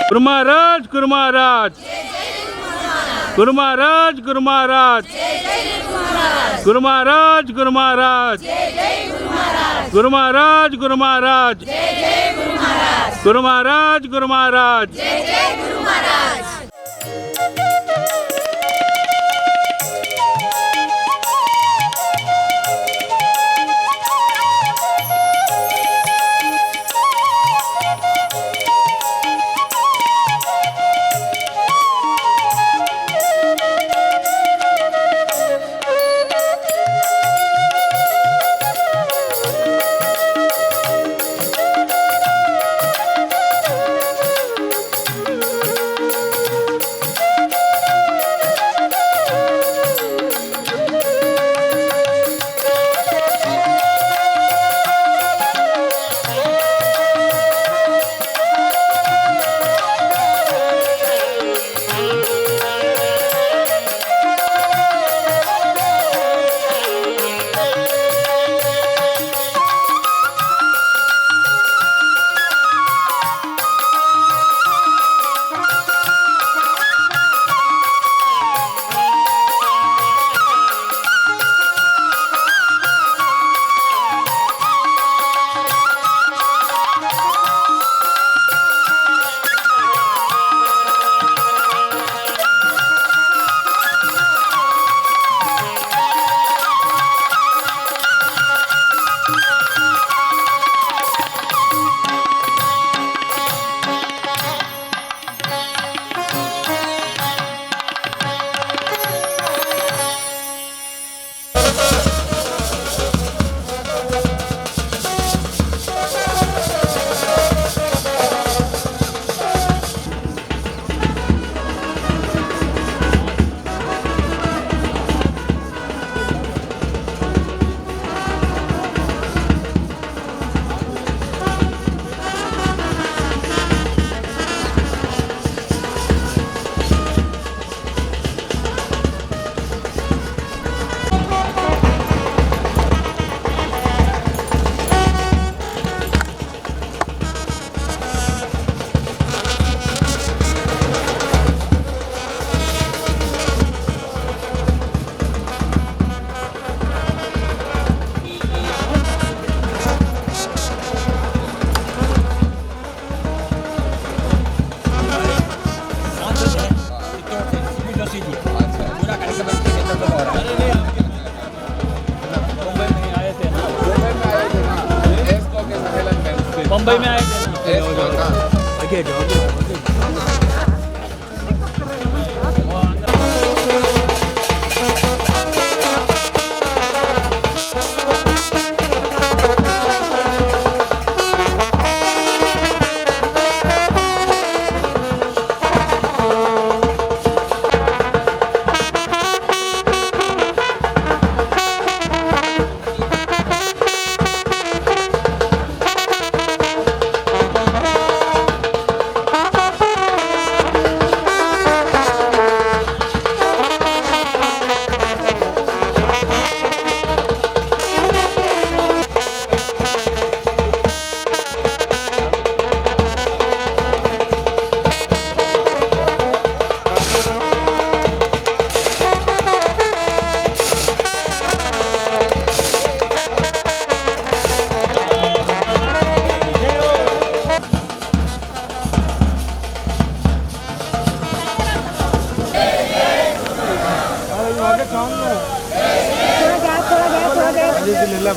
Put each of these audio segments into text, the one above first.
गुरु महाराज गुरु महाराज गुरु महाराज गुरु महाराज गुरु महाराज गुरु महाराज गुरु महाराज गुरु महाराज गुरु महाराज गुरु महाराज मुंबई में आए थे ना।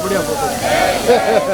बढ़िया फोटो।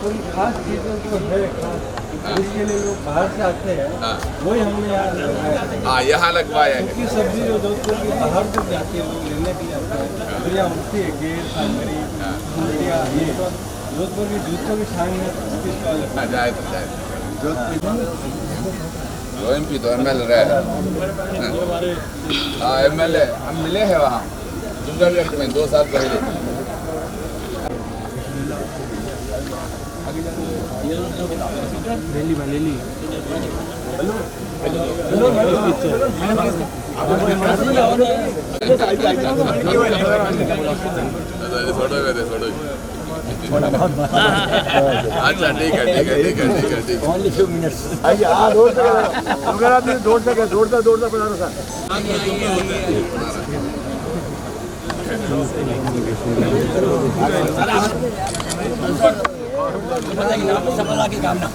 कोई खास चीज़ें जो है इसके लिए लोग बाहर से आते हैं, वही हमने यहाँ लगाया है। हाँ यहाँ लगवाया है। क्योंकि सब्जी जो जोधपुर की बाहर से जाती है, लोग लेने के लिए आते हैं, तो यहाँ उठती है गेर, सांगरी, मुंडिया, ये जोधपुर की जूतों की छांग में इसकी स्टॉल है। जाए तो एमपी तो एमएल रहे हैं। हाँ एमएलए हम मिले हैं वहाँ जुमगढ़ में 2 साल पहले। अच्छा ठीक है ठीक है ठीक है ठीक है ठीक है। Only few minutes. दौड़ता पड़ा रहा सफलता की कामना।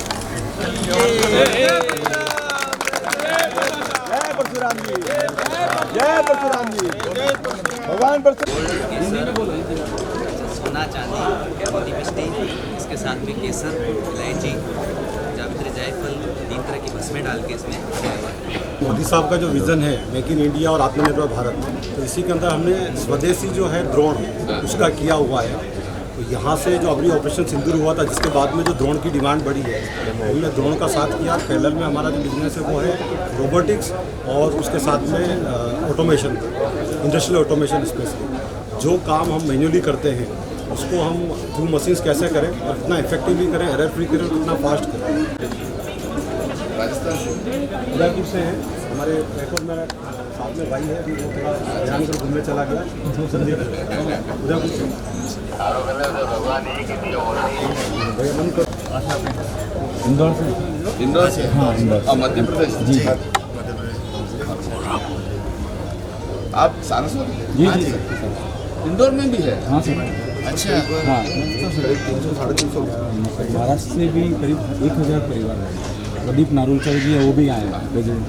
जय परशुराम जी, जय परशुराम जी, भगवान सोना चांदी मोती मिष्टी, इसके साथ में केसर, इलायची, जावित्री, जायफल, 3 तरह की भस्में डाल के इसमें। मोदी साहब का जो विज़न है मेक इन इंडिया और आत्मनिर्भर भारत, तो इसी के अंदर हमने स्वदेशी जो है ड्रोन उसका किया हुआ है। तो यहाँ से जो अभी ऑपरेशन सिंदूर हुआ था, जिसके बाद में जो ड्रोन की डिमांड बढ़ी है, हमने ड्रोन का साथ किया। पैरेलल में हमारा जो बिजनेस है वो है रोबोटिक्स और उसके साथ में ऑटोमेशन, इंडस्ट्रियल ऑटोमेशन स्पेशली। जो काम हम मैन्युअली करते हैं उसको हम थ्रू मशीन्स कैसे करें और कितना इफेक्टिवली करें, एरर फ्री करें और कितना फास्ट करें। उदयपुर से है हमारे एक और मेरा साथ में भाई है, अभी वो थोड़ा ध्यान कर घूमने चला गया, संदीप उदयपुर से। इंदौर से। इंदौर से? हाँ इंदौर। और मध्य प्रदेश? जी आप सारस्वत? जी जी। इंदौर में भी है? हाँ सर। अच्छा हाँ 300 साढ़े 300 महाराष्ट्र से भी करीब 1000 परिवार है। प्रदीप नारुलकर जी है, वो भी आए हैं प्रेसिडेंट।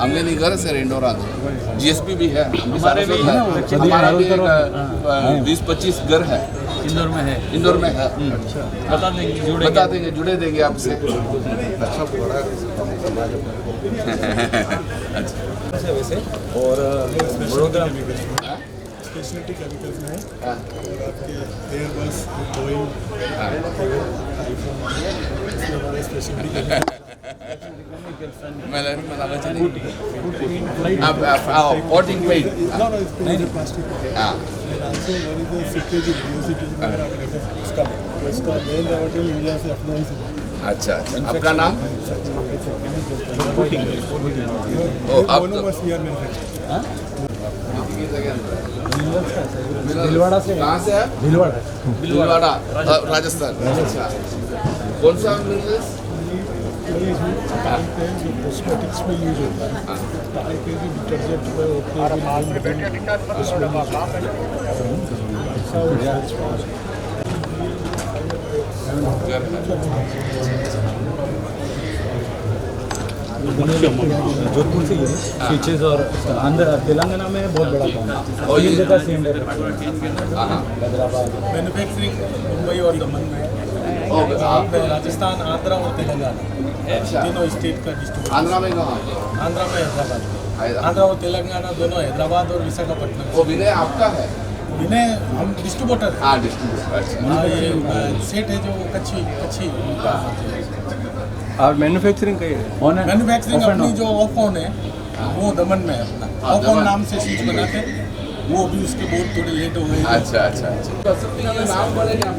हमने नहीं घर सर इंदौर आते, जीएसपी भी है हमारे भी है, हमारा भी 20-25 घर है इंदौर में है। इंदौर में है। बता देंगे, जुड़े देंगे आपसे। अच्छा वैसे और वडोदरा स्पेशलिटी केमिकल्स में है और आपके एयरबस, बोइंग, इसमें हमारे स्पेशलिटी पोटिंग पेंट प्लास्टिक हाँ उसका मेन रॉ मटेरियल इंडिया से अपना ही से। अच्छा अच्छा आपका नाम? ओ आप भीलवाड़ा से। कहाँ से है? भीलवाड़ा राजस्थान। अच्छा कौन सा मिनरल्स? कॉस्मेटिक्स में यूज होता है, डिटर्जेंट में जोधपुर से स्विचेस और आंध्र तेलंगाना में बहुत बड़ा काम है। और ये जगह सेम हैदराबाद मैन्युफैक्चरिंग मुंबई और दमन में, राजस्थान, आंध्रा और तेलंगाना तीनों स्टेट का डिस्ट्रीब्यूटर। आंध्रा में कहाँ? आंध्रा में हैदराबाद, आंध्रा और तेलंगाना दोनों, हैदराबाद और विशाखापट्टनम। वो विनय आपका है? विनय हम डिस्ट्रीब्यूटर हैं। हाँ डिस्ट्रीब्यूटर। हाँ ये सेट है जो कच्ची और मैन्युफैक्चरिंग का है। मैन्युफैक्चरिंग अपनी जो ओपन है वो दमन में है अपना। ओपन नाम से स्विच बनाते हैं, वो भी उसके बहुत थोड़े लेट हो गए। अच्छा अच्छा अच्छा नाम बोलेगा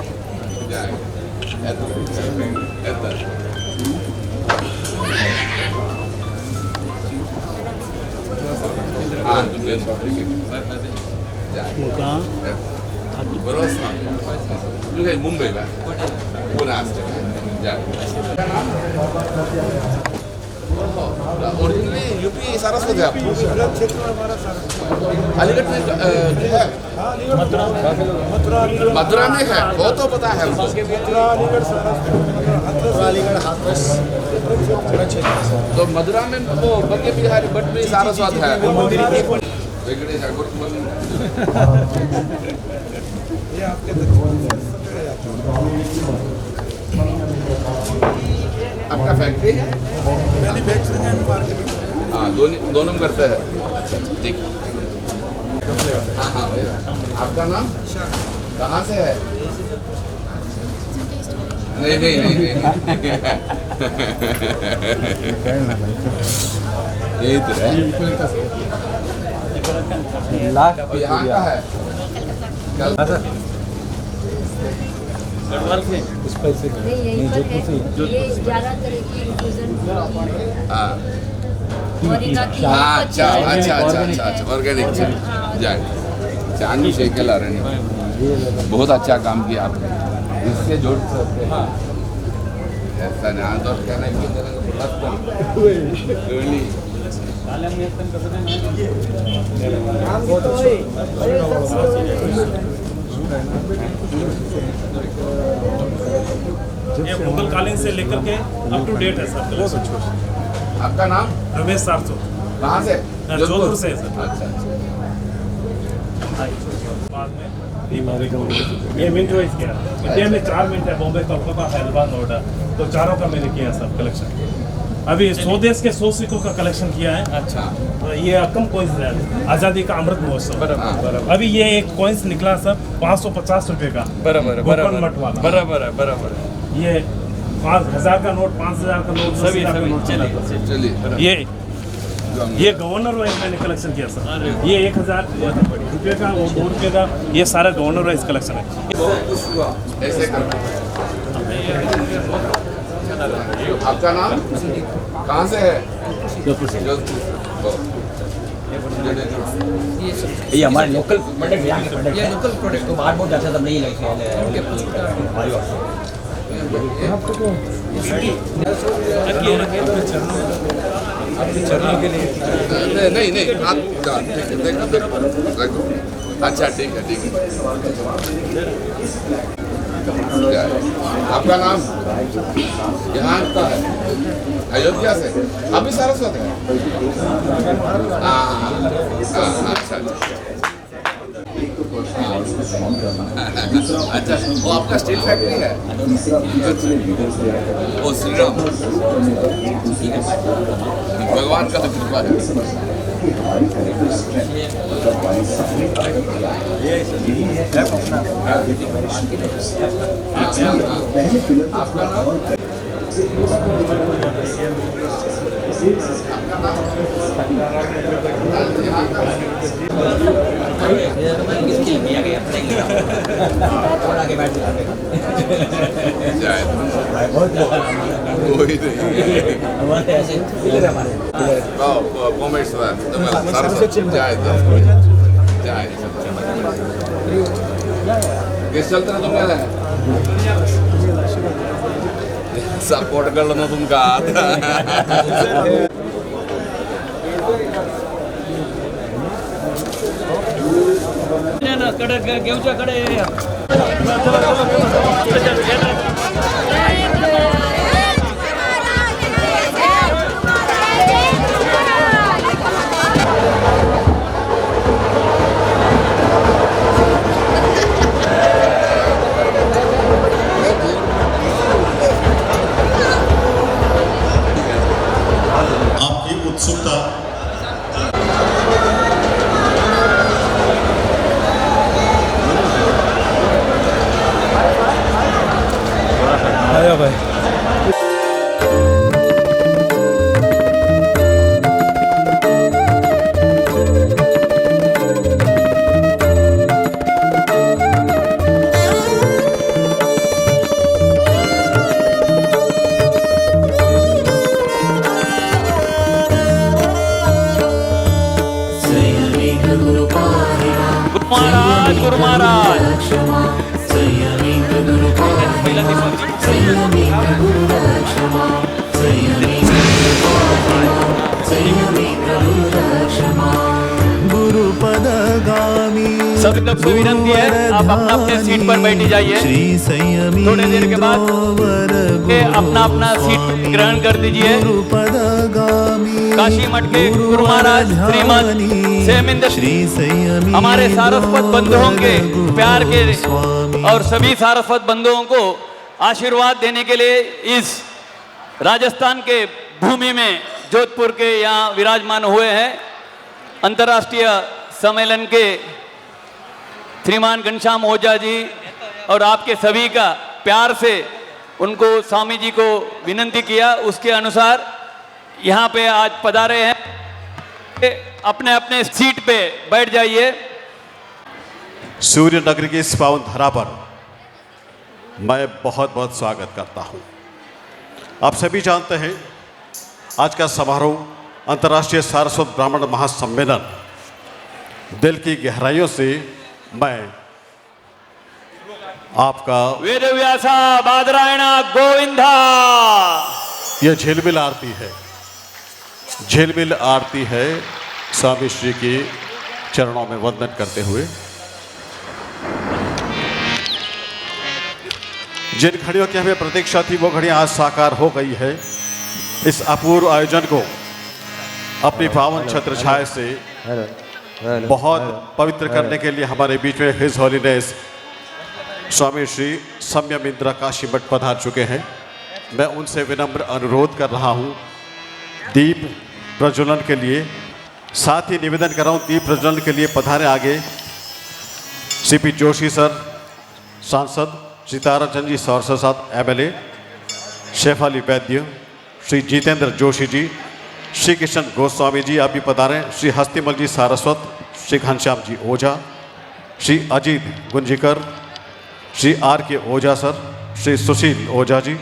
मुंबई में पुणे ओरिजिनली यूपी सारस्वत है आप? अलीगढ़ में है? मथुरा में है, वो तो पता है हमको। तो मथुरा में वो बगे बिहारी भट्ट भी सारस्वत है। आपका फैक्ट्री है? हाँ, दोनों में करते हैं। अच्छा, ठीक। हाँ हाँ भैया, आपका नाम? कहाँ से है? नहीं नहीं नहीं नहीं ये इधर है। यहाँ का है? गढ़वाल से नहीं ये 11 तरह की infusion हाँ मोरिंगा की अच्छा अच्छा अच्छा अच्छा अच्छा ऑर्गेनिक जाए चांदी शेकल आ रहे हैं। बहुत अच्छा काम किया आपने, इससे जोड़ सकते हैं। ऐसा नहीं तो क्या नहीं ये मुगल कालीन से लेकर के अप टू डेट है सर। आपका नाम? रमेश सारसो। कहाँ से? जोधपुर से है सर। अच्छा अच्छा। बाद में ये मिंट वाइज किया, इंडिया में 4 मिंट है, बॉम्बे, कोलकाता, हैदराबाद, नोएडा, तो चारों का मैंने किया सब कलेक्शन। अभी 100 देश के 100 सिक्कों का कलेक्शन किया है। अच्छा तो ये अकम कॉइन्स है, आज़ादी का अमृत महोत्सव। अभी ये एक कॉइन्स निकला सर 550 रुपये का, बराबर गोकर्ण मठ वाला। बराबर है बराबर। ये 5000 का नोट, 5000 का नोट, सभी 10,000 का सभी नोट चला था। चलिए। ये गवर्नर वाइज मैंने कलेक्शन किया सर। ये 1000 रुपये का और 2 रुपये का, ये सारा गवर्नर वाइज कलेक्शन है। ऐसे कर। आपका नाम? कहाँ से है? जोधपुर से। ये हमारे लोकल प्रोडक्ट है, ये लोकल प्रोडक्ट तो बाहर बहुत अच्छा सब नहीं लगे चरणों के लिए नहीं नहीं आप देखो। अच्छा ठीक है ठीक है। आपका नाम? यहाँ का है, अयोध्या से। अभी सारस्वत है। अच्छा अच्छा, वो आपका स्टील फैक्ट्री है? ओ श्री राम, भगवान का तो कृपा है। आपका नाम? चलते ना तुम्हाला सपोर्ट कळलं ना तुमका कडे घेऊच्या कडे आपकी उत्सुकता आया भाई। गुरु महाराज सभी लोग को विनती है, आप अपना अपने सीट पर बैठ जाइए। थोड़ी देर के बाद अपना अपना सीट ग्रहण कर दीजिए। काशी मठ के गुरु महाराज श्रीमद सेमिंद हमारे सारस्वत बंधुओं के प्यार के और सभी सारस्वत बंधुओं को आशीर्वाद देने के लिए इस राजस्थान के भूमि में जोधपुर के यहाँ विराजमान हुए हैं। अंतर्राष्ट्रीय सम्मेलन के श्रीमान घनश्याम ओझा जी और आपके सभी का प्यार से उनको स्वामी जी को विनंती किया, उसके अनुसार यहाँ पे आज पधारे हैं। अपने अपने सीट पे बैठ जाइए। सूर्य नगरी की इस पावन धरा पर मैं बहुत बहुत स्वागत करता हूँ। आप सभी जानते हैं आज का समारोह अंतर्राष्ट्रीय सारस्वत ब्राह्मण महासम्मेलन, दिल की गहराइयों से मैं आपका वेद व्यासा बादरायणा गोविंदा। यह झिलमिल आरती है, झिलमिल आरती है स्वामी श्री के चरणों में वंदन करते हुए। जिन घड़ियों की हमें प्रतीक्षा थी वो घड़ियां आज साकार हो गई है। इस अपूर्व आयोजन को अपनी पावन छत्र छाया से बहुत पवित्र करने के लिए हमारे बीच में हिज हॉलीनेस स्वामी श्री संयम इंद्र काशी मठ पधार चुके हैं। मैं उनसे विनम्र अनुरोध कर रहा हूं दीप प्रज्वलन के लिए। साथ ही निवेदन कर रहा हूं दीप प्रज्वलन के लिए पधारे आगे सीपी जोशी सर सांसद, श्री ताराचंद जी सौरसाद MLA, शेफाली वैद्य, श्री जितेंद्र जोशी जी, श्री किशन गोस्वामी जी आप भी पधारें, श्री हस्तिमल जी सारस्वत, श्री घनश्याम जी ओझा, श्री अजीत गुंजीकर, श्री RK ओझा सर, श्री सुशील ओझा जी।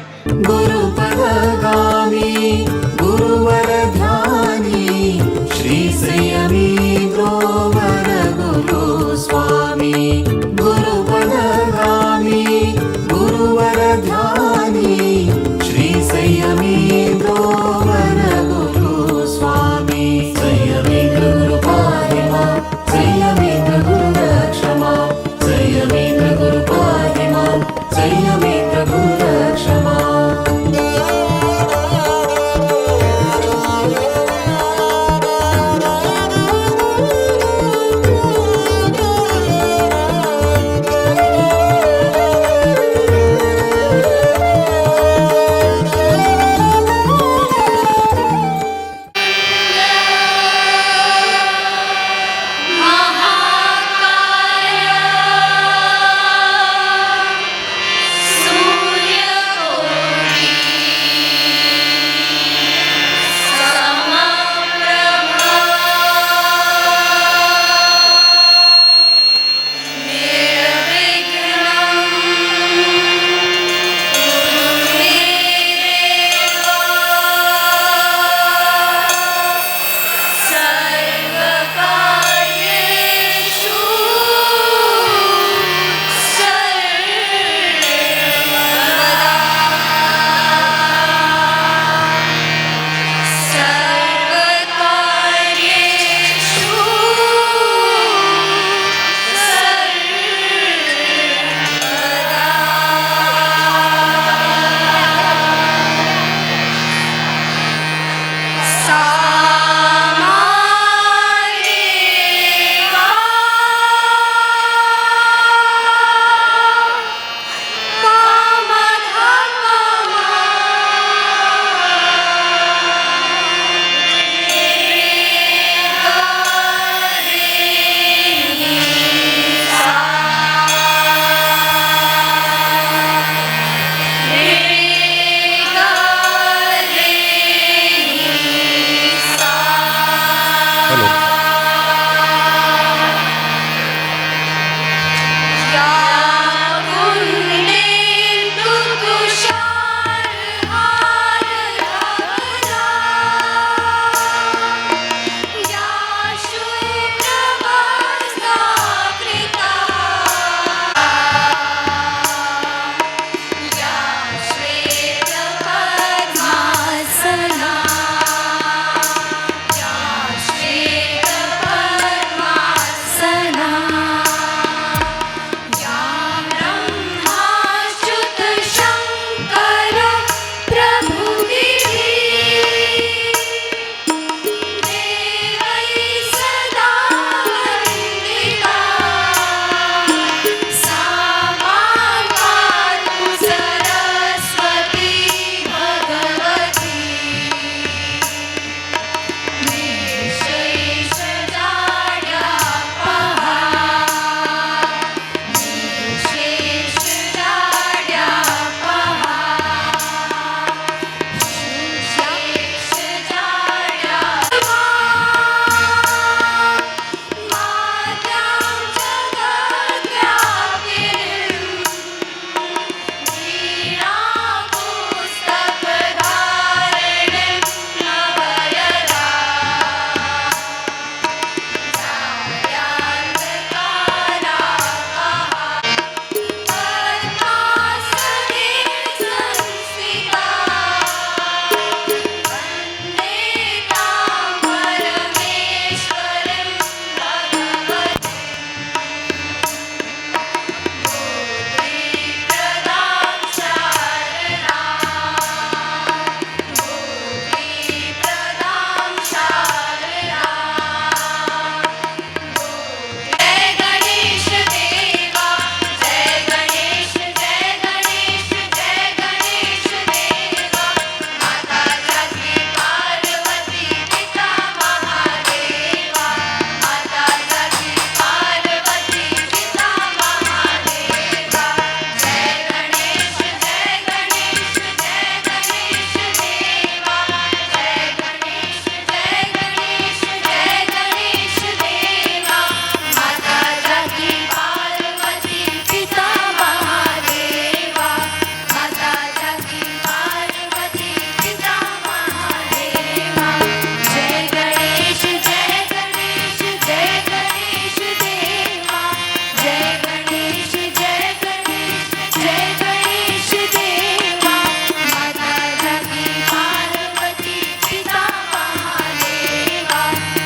गुरुपदगामी गुरुवर ध्यानी श्री संयमी ग्रोवर गुरु स्वामी। गुरुपदगामी गुरुवर ध्यानी श्री संयमी ग्रोवर गुरु स्वामी। संयमेन्द्र गुरु पाहि मां, संयमेन्द्र गुरु रक्ष मां, संयमेन्द्र गुरु पाहि मां, संयमेन्द्र गुरु रक्ष मां।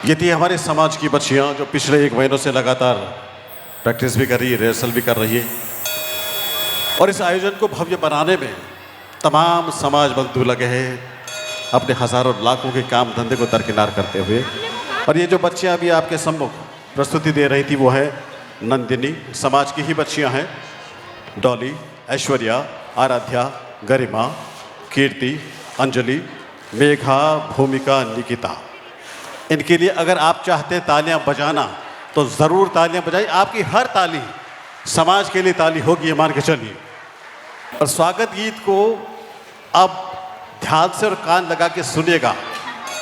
ये थी हमारे समाज की बच्चियां जो पिछले 1 महीनों से लगातार प्रैक्टिस भी कर रही है, रिहर्सल भी कर रही है। और इस आयोजन को भव्य बनाने में तमाम समाज बंधु लगे हैं, अपने हज़ारों लाखों के काम धंधे को दरकिनार करते हुए। और ये जो बच्चियां अभी आपके सम्मुख प्रस्तुति दे रही थी वो है नंदिनी, समाज की ही बच्चियां हैं। डॉली, ऐश्वर्या, आराध्या, गरिमा, कीर्ति, अंजलि, मेघा, भूमिका, निकिता। इनके लिए अगर आप चाहते हैं तालियां बजाना तो ज़रूर तालियां बजाइए। आपकी हर ताली समाज के लिए ताली होगी, ये मान के चलिए। और स्वागत गीत को अब ध्यान से और कान लगा के सुनिएगा।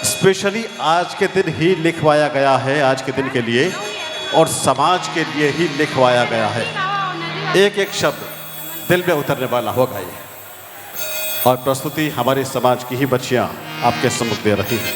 स्पेशली आज के दिन ही लिखवाया गया है, आज के दिन के लिए और समाज के लिए ही लिखवाया गया है। एक एक शब्द दिल में उतरने वाला होगा ये। और प्रस्तुति हमारे समाज की ही बच्चियां आपके सम्मुख दे रही हैं।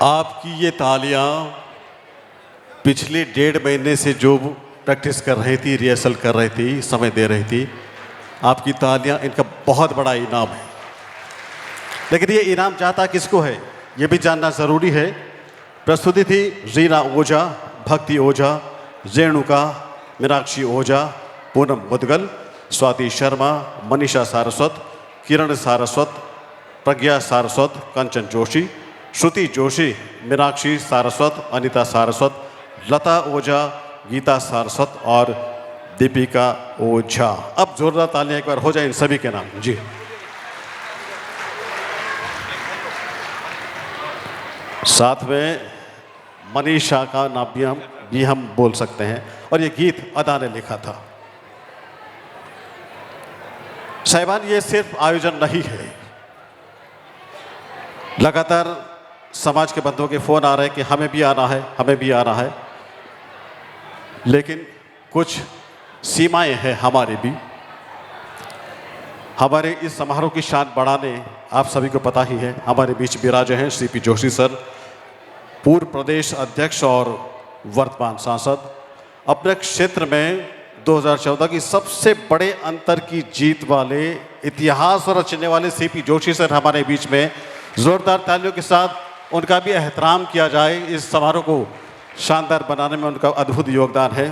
आपकी ये तालियां पिछले 1.5 महीने से जो प्रैक्टिस कर रही थी, रिहर्सल कर रही थी, समय दे रही थी, आपकी तालियां इनका बहुत बड़ा इनाम है। लेकिन ये इनाम चाहता किसको है, ये भी जानना ज़रूरी है। प्रस्तुति थी रीना ओझा, भक्ति ओझा, रेणुका, मीनाक्षी ओझा, पूनम मुदगल, स्वाति शर्मा, मनीषा सारस्वत, किरण सारस्वत, प्रज्ञा सारस्वत, कंचन जोशी, श्रुति जोशी, मीनाक्षी सारस्वत, अनीता सारस्वत, लता ओझा, गीता सारस्वत और दीपिका ओझा। अब जोरदार तालियां एक बार हो जाए इन सभी के नाम। जी, साथ में मनीषा का नाम भी हम बोल सकते हैं, और ये गीत अदा ने लिखा था। साहिबान, ये सिर्फ आयोजन नहीं है, लगातार समाज के बंधुओं के फोन आ रहे हैं कि हमें भी आना है, हमें भी आना है, लेकिन कुछ सीमाएं हैं हमारे भी। हमारे इस समारोह की शान बढ़ाने, आप सभी को पता ही है, हमारे बीच विराजे हैं सीपी जोशी सर, पूर्व प्रदेश अध्यक्ष और वर्तमान सांसद। अपने क्षेत्र में 2014 की सबसे बड़े अंतर की जीत वाले, इतिहास रचने वाले सीपी जोशी सर हमारे बीच में। जोरदार तालियों के साथ उनका भी एहतराम किया जाए। इस समारोह को शानदार बनाने में उनका अद्भुत योगदान है।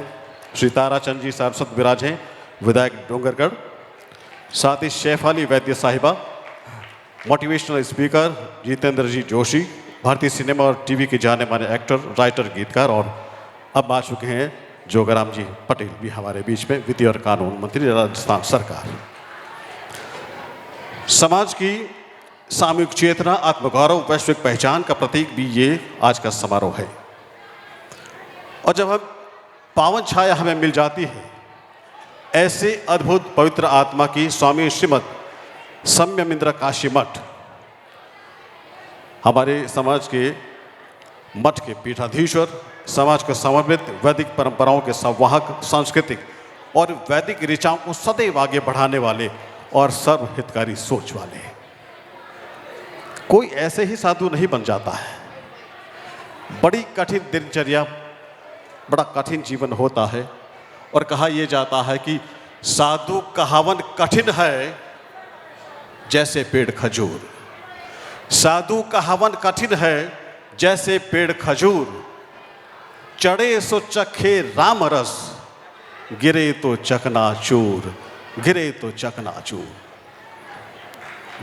श्री ताराचंद जी सारस्वत विराज हैं, विधायक डोंगरगढ़। साथ ही शेफाली वैद्य साहिबा, मोटिवेशनल स्पीकर जितेंद्र जी जोशी, भारतीय सिनेमा और टीवी के जाने माने एक्टर, राइटर, गीतकार, और अब आ चुके हैं जोगराम जी पटेल भी हमारे बीच में, विधि और कानून मंत्री, राजस्थान सरकार। समाज की सामूहिक चेतना, आत्मगौरव, वैश्विक पहचान का प्रतीक भी ये आज का समारोह है। और जब हम पावन छाया हमें मिल जाती है ऐसे अद्भुत पवित्र आत्मा की स्वामी श्रीमद सम्यमिंद्र काशी मठ, हमारे समाज के मठ के पीठाधीश्वर, समाज को समर्पित वैदिक परंपराओं के संवाहक, सांस्कृतिक और वैदिक ऋचाओं को सदैव आगे बढ़ाने वाले और सर्वहितकारी सोच वाले। कोई ऐसे ही साधु नहीं बन जाता है। बड़ी कठिन दिनचर्या, बड़ा कठिन जीवन होता है, और कहा यह जाता है कि साधु कहावन कठिन है जैसे पेड़ खजूर। साधु कहावन कठिन है जैसे पेड़ खजूर, चढ़े सो चखे राम रस, गिरे तो चकनाचूर, गिरे तो चकनाचूर।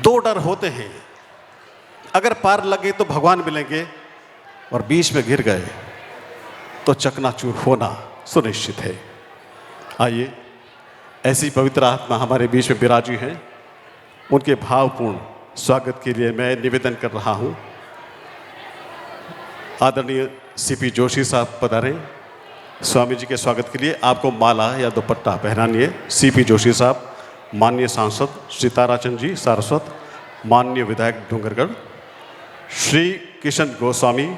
दो डर होते हैं, अगर पार लगे तो भगवान मिलेंगे, और बीच में गिर गए तो चकनाचूर होना सुनिश्चित है। आइए, ऐसी पवित्र आत्मा हमारे बीच में विराजी हैं, उनके भावपूर्ण स्वागत के लिए मैं निवेदन कर रहा हूं। आदरणीय सीपी जोशी साहब पधारें। स्वामी जी के स्वागत के लिए आपको माला या दुपट्टा पहनानी है। सीपी जोशी साहब, माननीय सांसद श्री ताराचंद जी सारस्वत, माननीय विधायक डोंगरगढ़, श्री किशन गोस्वामी,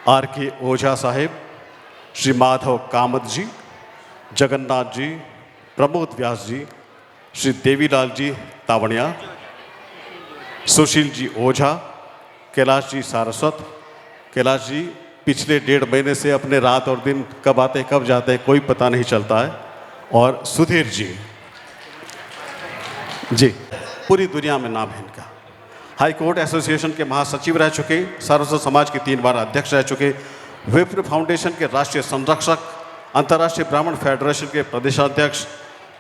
आर के ओझा साहेब, श्री माधव कामत जी, जगन्नाथ जी, प्रमोद व्यास जी, श्री देवीलाल जी तावड़िया, सुशील जी ओझा, कैलाश जी सारस्वत। कैलाश जी पिछले 1.5 महीने से अपने रात और दिन कब आते कब जाते कोई पता नहीं चलता है। और सुधीर जी पूरी दुनिया में नाम है इनका। हाई कोर्ट एसोसिएशन के महासचिव रह चुके, सारस्वत समाज के 3 बार अध्यक्ष रह चुके, विप्र फाउंडेशन के राष्ट्रीय संरक्षक, अंतर्राष्ट्रीय ब्राह्मण फेडरेशन के प्रदेशाध्यक्ष,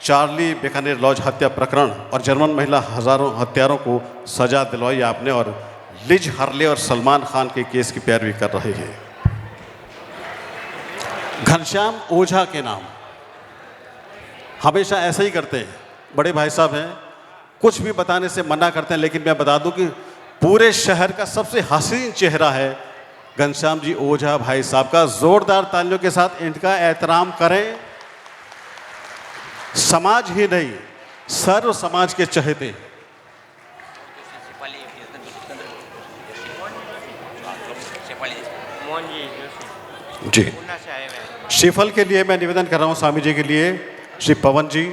चार्ली बेकानेर लॉज हत्या प्रकरण और जर्मन महिला हजारों हत्यारों को सजा दिलवाई आपने, और लिज हर्ले और सलमान खान के केस की पैरवी कर रहे हैं। घनश्याम ओझा के नाम हमेशा ऐसा ही करते हैं, बड़े भाई साहब हैं, कुछ भी बताने से मना करते हैं, लेकिन मैं बता दूं कि पूरे शहर का सबसे हसीन चेहरा है घनश्याम जी ओझा भाई साहब का। जोरदार तालियों के साथ इनका एहतराम करें। समाज ही नहीं, सर्व समाज के चहेते। जी, श्रीफल के लिए मैं निवेदन कर रहा हूं स्वामी जी के लिए, श्री पवन जी,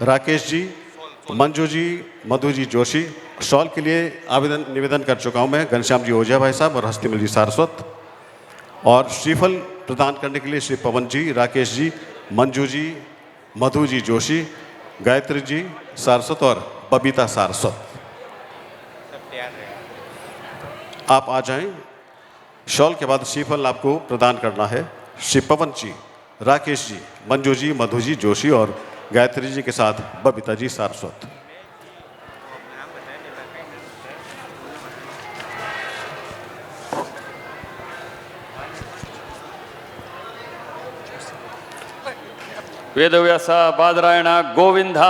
राकेश जी, मंजू जी, मधु जी जोशी। शॉल के लिए निवेदन कर चुका हूं मैं, घनश्याम जी ओझा भाई साहब और हस्तीमल जी सारस्वत। और श्रीफल प्रदान करने के लिए श्री पवन जी, राकेश जी, मंजू जी, मधु जी जोशी, गायत्री जी सारस्वत और बबीता सारस्वत। आप आ जाएं। शॉल के बाद श्रीफल आपको प्रदान करना है श्री पवन जी, राकेश जी, मंजू जी, मधु जी जोशी और गायत्री जी के साथ बबीता जी सारस्वत। वेदव्यास बादरायण गोविंदा।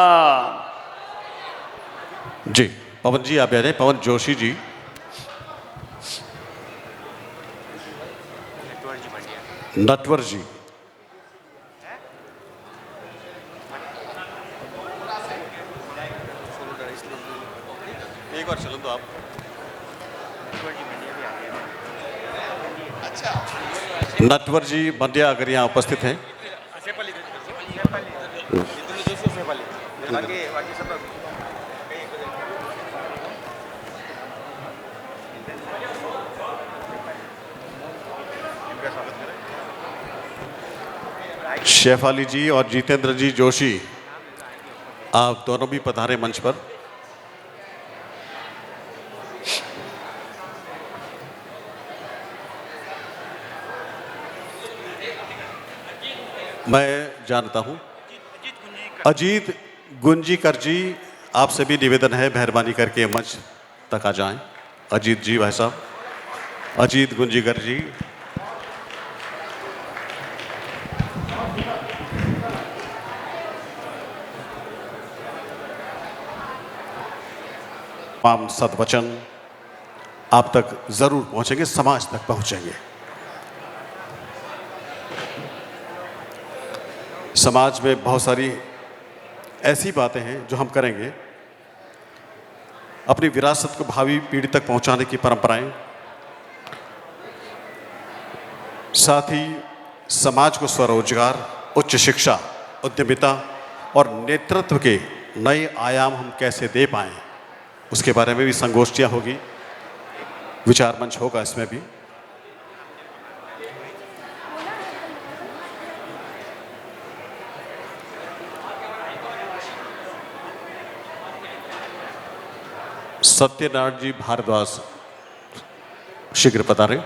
जी पवन जी आप आ जाए। पवन जोशी जी, नटवर जी, एक बार चलो तो आप। नटवर जी बंडिया अगर यहाँ उपस्थित हैं। शेफाली जी और जितेंद्र जी जोशी, आप दोनों भी पधारे मंच पर। मैं जानता हूं अजीत गुंजीकर जी, आपसे भी निवेदन है मेहरबानी करके मंच तक आ जाएं। अजीत जी भाई साहब, अजीत गुंजीकर जी। तमाम सद्वचन आप तक जरूर पहुंचेंगे, समाज तक पहुंचेंगे। समाज में बहुत सारी ऐसी बातें हैं जो हम करेंगे, अपनी विरासत को भावी पीढ़ी तक पहुंचाने की परंपराएं, साथ ही समाज को स्वरोजगार, उच्च शिक्षा, उद्यमिता और नेतृत्व के नए आयाम हम कैसे दे पाएं, उसके बारे में भी संगोष्ठियां होगी, विचार मंच होगा इसमें भी। सत्यनारायण जी भारद्वाज शीघ्र पधारें।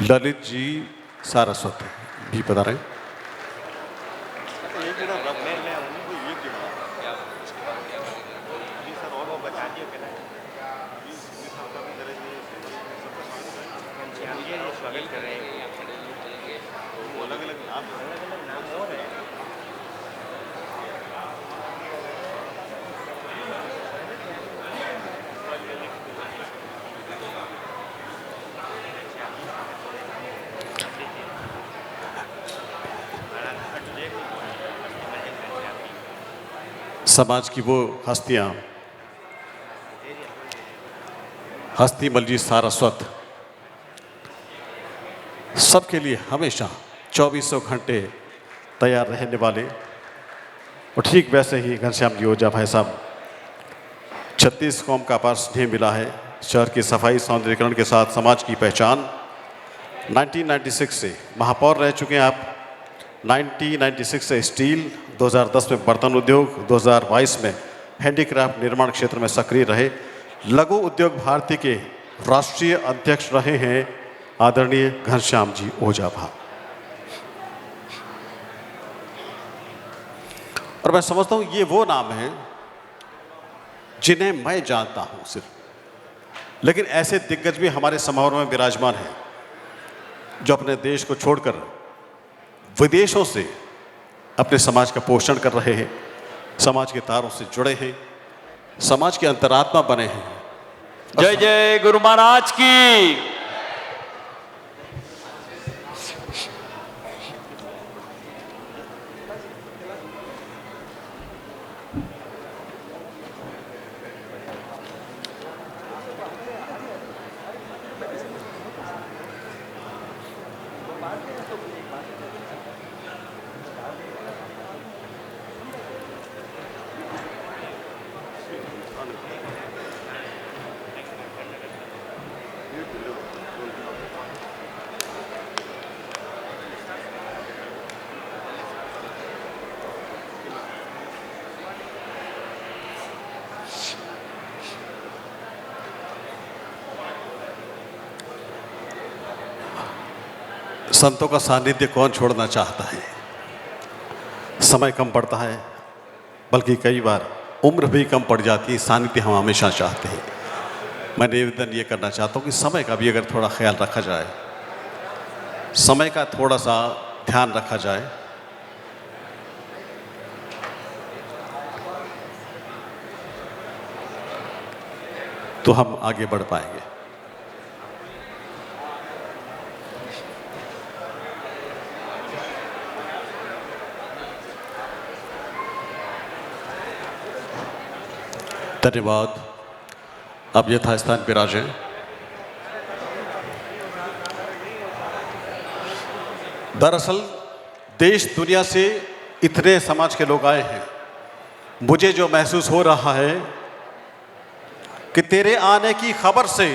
ललित जी सारस्वत भी पधारें। समाज की वो हस्तियां, हस्तीमल जी सारस्वत, सबके लिए हमेशा 2400 घंटे तैयार रहने वाले। और ठीक वैसे ही घनश्याम जी ओझा भाई साहब, 36 कौम का अपार स्नेह मिला है, शहर की सफाई सौंदर्यीकरण के साथ समाज की पहचान। 1996 से महापौर रह चुके हैं आप, 1996 से स्टील, 2010 में बर्तन उद्योग, 2022 में हैंडीक्राफ्ट निर्माण क्षेत्र में सक्रिय रहे। लघु उद्योग भारती के राष्ट्रीय अध्यक्ष रहे हैं आदरणीय घनश्याम जी ओझा भा। और मैं समझता हूं ये वो नाम है जिन्हें मैं जानता हूं सिर्फ, लेकिन ऐसे दिग्गज भी हमारे समारोह में विराजमान हैं जो अपने देश को छोड़कर विदेशों से अपने समाज का पोषण कर रहे हैं, समाज के तारों से जुड़े हैं, समाज के अंतरात्मा बने हैं। जय जय गुरु महाराज की। संतों का सानिध्य कौन छोड़ना चाहता है। समय कम पड़ता है, बल्कि कई बार उम्र भी कम पड़ जाती है, सानिध्य हम हमेशा चाहते हैं। मैं निवेदन ये करना चाहता हूँ कि समय का भी अगर थोड़ा ख्याल रखा जाए, समय का थोड़ा सा ध्यान रखा जाए, तो हम आगे बढ़ पाएंगे। धन्यवाद। अब यथास्थान विराजें। दरअसल देश दुनिया से इतने समाज के लोग आए हैं, मुझे जो महसूस हो रहा है कि तेरे आने की खबर से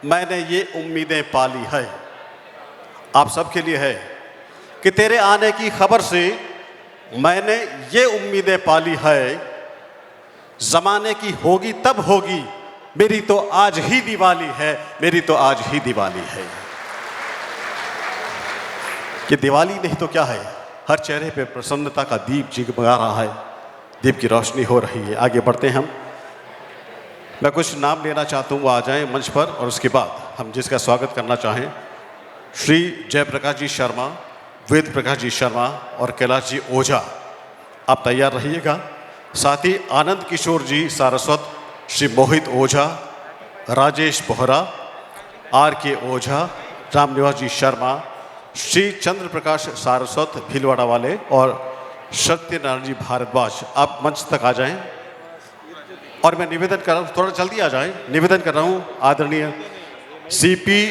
मैंने ये उम्मीदें पाली है। आप सबके लिए है कि तेरे आने की खबर से मैंने ये उम्मीदें पाली है, ज़माने की होगी तब होगी, मेरी तो आज ही दिवाली है, मेरी तो आज ही दिवाली है। कि दिवाली नहीं तो क्या है, हर चेहरे पे प्रसन्नता का दीप जगमगा रहा है, दीप की रोशनी हो रही है। आगे बढ़ते हैं हम। मैं कुछ नाम लेना चाहता हूँ, वो आ जाएं मंच पर, और उसके बाद हम जिसका स्वागत करना चाहें, श्री जयप्रकाश जी शर्मा, वेद प्रकाश जी शर्मा और कैलाश जी ओझा, आप तैयार रहिएगा। साथ ही आनंद किशोर जी सारस्वत, श्री मोहित ओझा, राजेश बोहरा, आर के ओझा, रामनिवास जी शर्मा, श्री चंद्र प्रकाश सारस्वत भीलवाड़ा वाले और सत्यनारायण जी भारद्वाज, आप मंच तक आ जाएं। और मैं निवेदन कर रहा हूँ, थोड़ा जल्दी आ जाएं, निवेदन कर रहा हूँ आदरणीय सीपी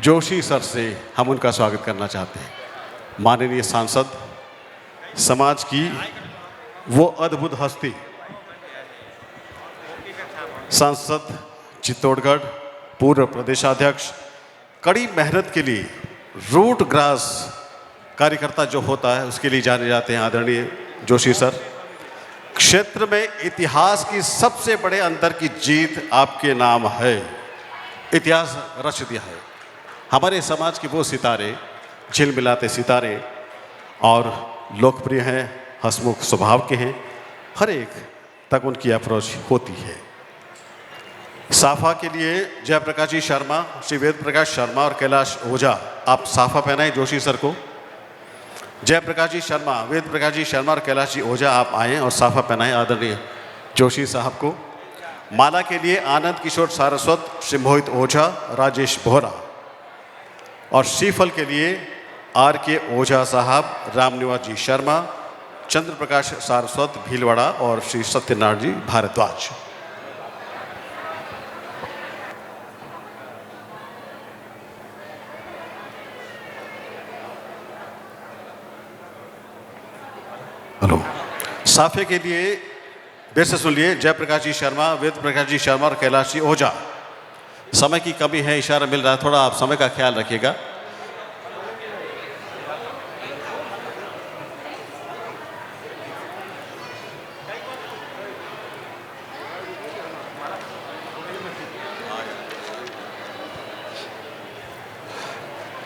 जोशी सर से हम उनका स्वागत करना चाहते हैं। माननीय सांसद, समाज की वो अद्भुत हस्ती, सांसद चित्तौड़गढ़, पूर्व प्रदेशाध्यक्ष, कड़ी मेहनत के लिए रूट ग्रास कार्यकर्ता जो होता है उसके लिए जाने जाते हैं आदरणीय जोशी सर। क्षेत्र में इतिहास की सबसे बड़े अंतर की जीत आपके नाम है, इतिहास रच दिया है। हमारे समाज के वो सितारे, झिलमिलाते सितारे, और लोकप्रिय हैं, हंसमुख स्वभाव के हैं, हर एक तक उनकी अप्रोच होती है। साफा के लिए जयप्रकाश जी शर्मा, श्री वेद प्रकाश शर्मा और कैलाश ओझा, आप साफा पहनाएं जोशी सर को। जयप्रकाश जी शर्मा, वेद प्रकाश जी शर्मा और कैलाश जी ओझा, आप आएँ और साफा पहनाएं आदरणीय जोशी साहब को। माला के लिए आनंद किशोर सारस्वत, श्री मोहित ओझा, राजेश बोहरा, और श्रीफल के लिए आर के ओझा साहब, रामनिवास जी शर्मा, चंद्र प्रकाश सारस्वत भीलवाड़ा और श्री सत्यनारायण जी भारद्वाज। हेलो। साफे के लिए फिर से सुन लिए, जयप्रकाश जी शर्मा, वेद प्रकाश जी शर्मा और कैलाश जी ओझा। समय की कमी है, इशारा मिल रहा है, थोड़ा आप समय का ख्याल रखिएगा।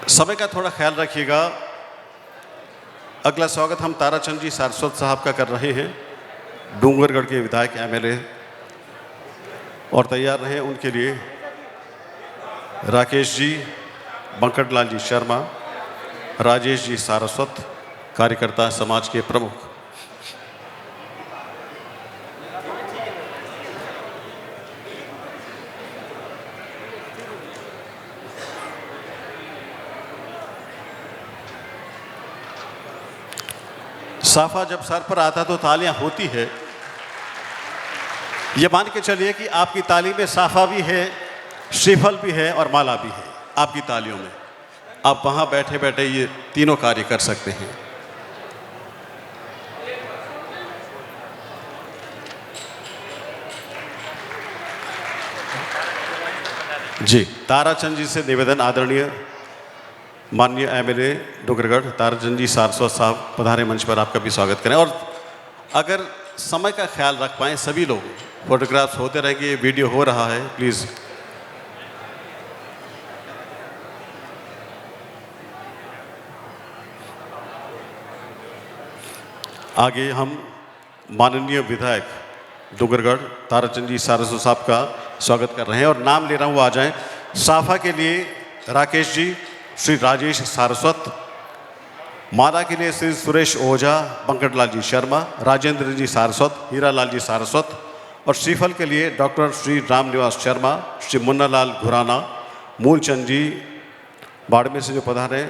समय का थोड़ा ख्याल रखिएगा। अगला स्वागत हम ताराचंद जी सारस्वत साहब का कर रहे हैं, डूंगरगढ़ के विधायक एमएलए, और तैयार रहें उनके लिए राकेश जी, बंकटलाल जी शर्मा, राजेश जी सारस्वत, कार्यकर्ता समाज के प्रमुख। साफा जब सर पर आता तो तालियां होती है। ये मान के चलिए कि आपकी ताली में साफा भी है, श्रीफल भी है और माला भी है आपकी तालियों में। आप वहां बैठे बैठे ये तीनों कार्य कर सकते हैं। जी, ताराचंद जी से निवेदन, आदरणीय माननीय एमएलए डूंगरगढ़ ताराचंद जी सारस्वत साहब पधारे मंच पर, आपका भी स्वागत करें। और अगर समय का ख्याल रख पाएँ सभी लोग, फोटोग्राफ्स होते रहेंगे, वीडियो हो रहा है, प्लीज़। आगे हम माननीय विधायक डूंगरगढ़ ताराचंद जी सारस्वत साहब का स्वागत कर रहे हैं और नाम ले रहा हूँ, वो आ जाएं। साफा के लिए राकेश जी, श्री राजेश सारस्वत। माला के लिए श्री सुरेश ओझा, पंकजलाल जी शर्मा, राजेंद्र जी सारस्वत, हीरालाल जी सारस्वत। और श्रीफल के लिए डॉक्टर श्री रामनिवास शर्मा, श्री मुन्नालाल घुराना, मूलचंद जी बाड़मेर से जो पधारे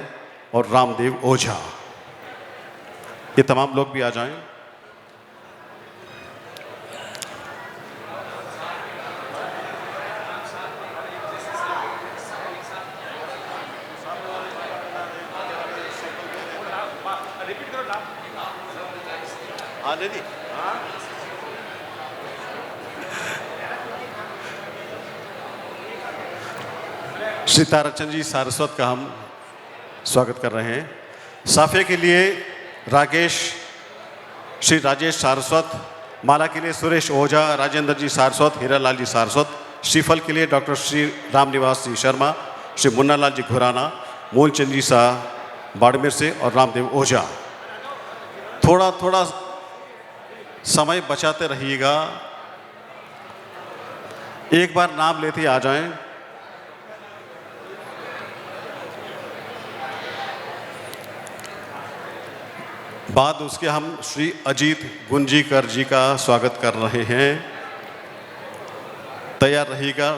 और रामदेव ओझा। ये तमाम लोग भी आ जाएं। श्री ताराचंद जी सारस्वत का हम स्वागत कर रहे हैं। साफे के लिए राकेश, श्री राजेश सारस्वत। माला के लिए सुरेश ओझा, राजेंद्र जी सारस्वत, हीरालाल जी सारस्वत। श्रीफल के लिए डॉक्टर श्री रामनिवास जी शर्मा, श्री मुन्नालाल जी घुराना, मूलचंद जी शाह बाड़मेर से और रामदेव ओझा। थोड़ा थोड़ा समय बचाते रहिएगा, एक बार नाम लेते आ जाएं। बाद उसके हम श्री अजीत गुंजीकर जी का स्वागत कर रहे हैं। तैयार रहिएगा।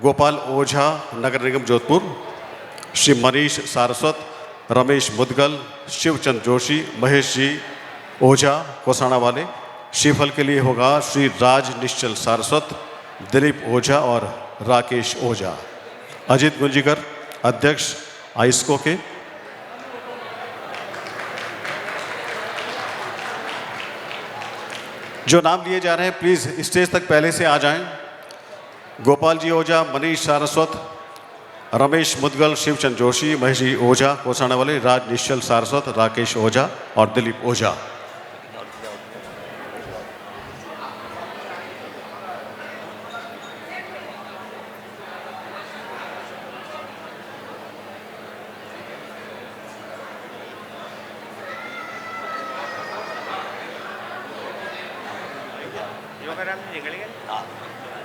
गोपाल ओझा, नगर निगम जोधपुर। श्री मनीष सारस्वत, रमेश मुदगल, शिवचंद जोशी, महेश जी ओझा कोसाना वाले। श्रीफल के लिए होगा श्री राज निश्चल सारस्वत, दिलीप ओझा और राकेश ओझा। अजीत गुंजीकर, अध्यक्ष आइस्को के। जो नाम लिए जा रहे हैं प्लीज स्टेज तक पहले से आ जाएं। गोपाल जी ओझा, मनीष सारस्वत, रमेश मुदगल, शिवचंद जोशी, महेश जी ओझा कोसाना वाले, राज निश्चल सारस्वत, राकेश ओझा और दिलीप ओझा।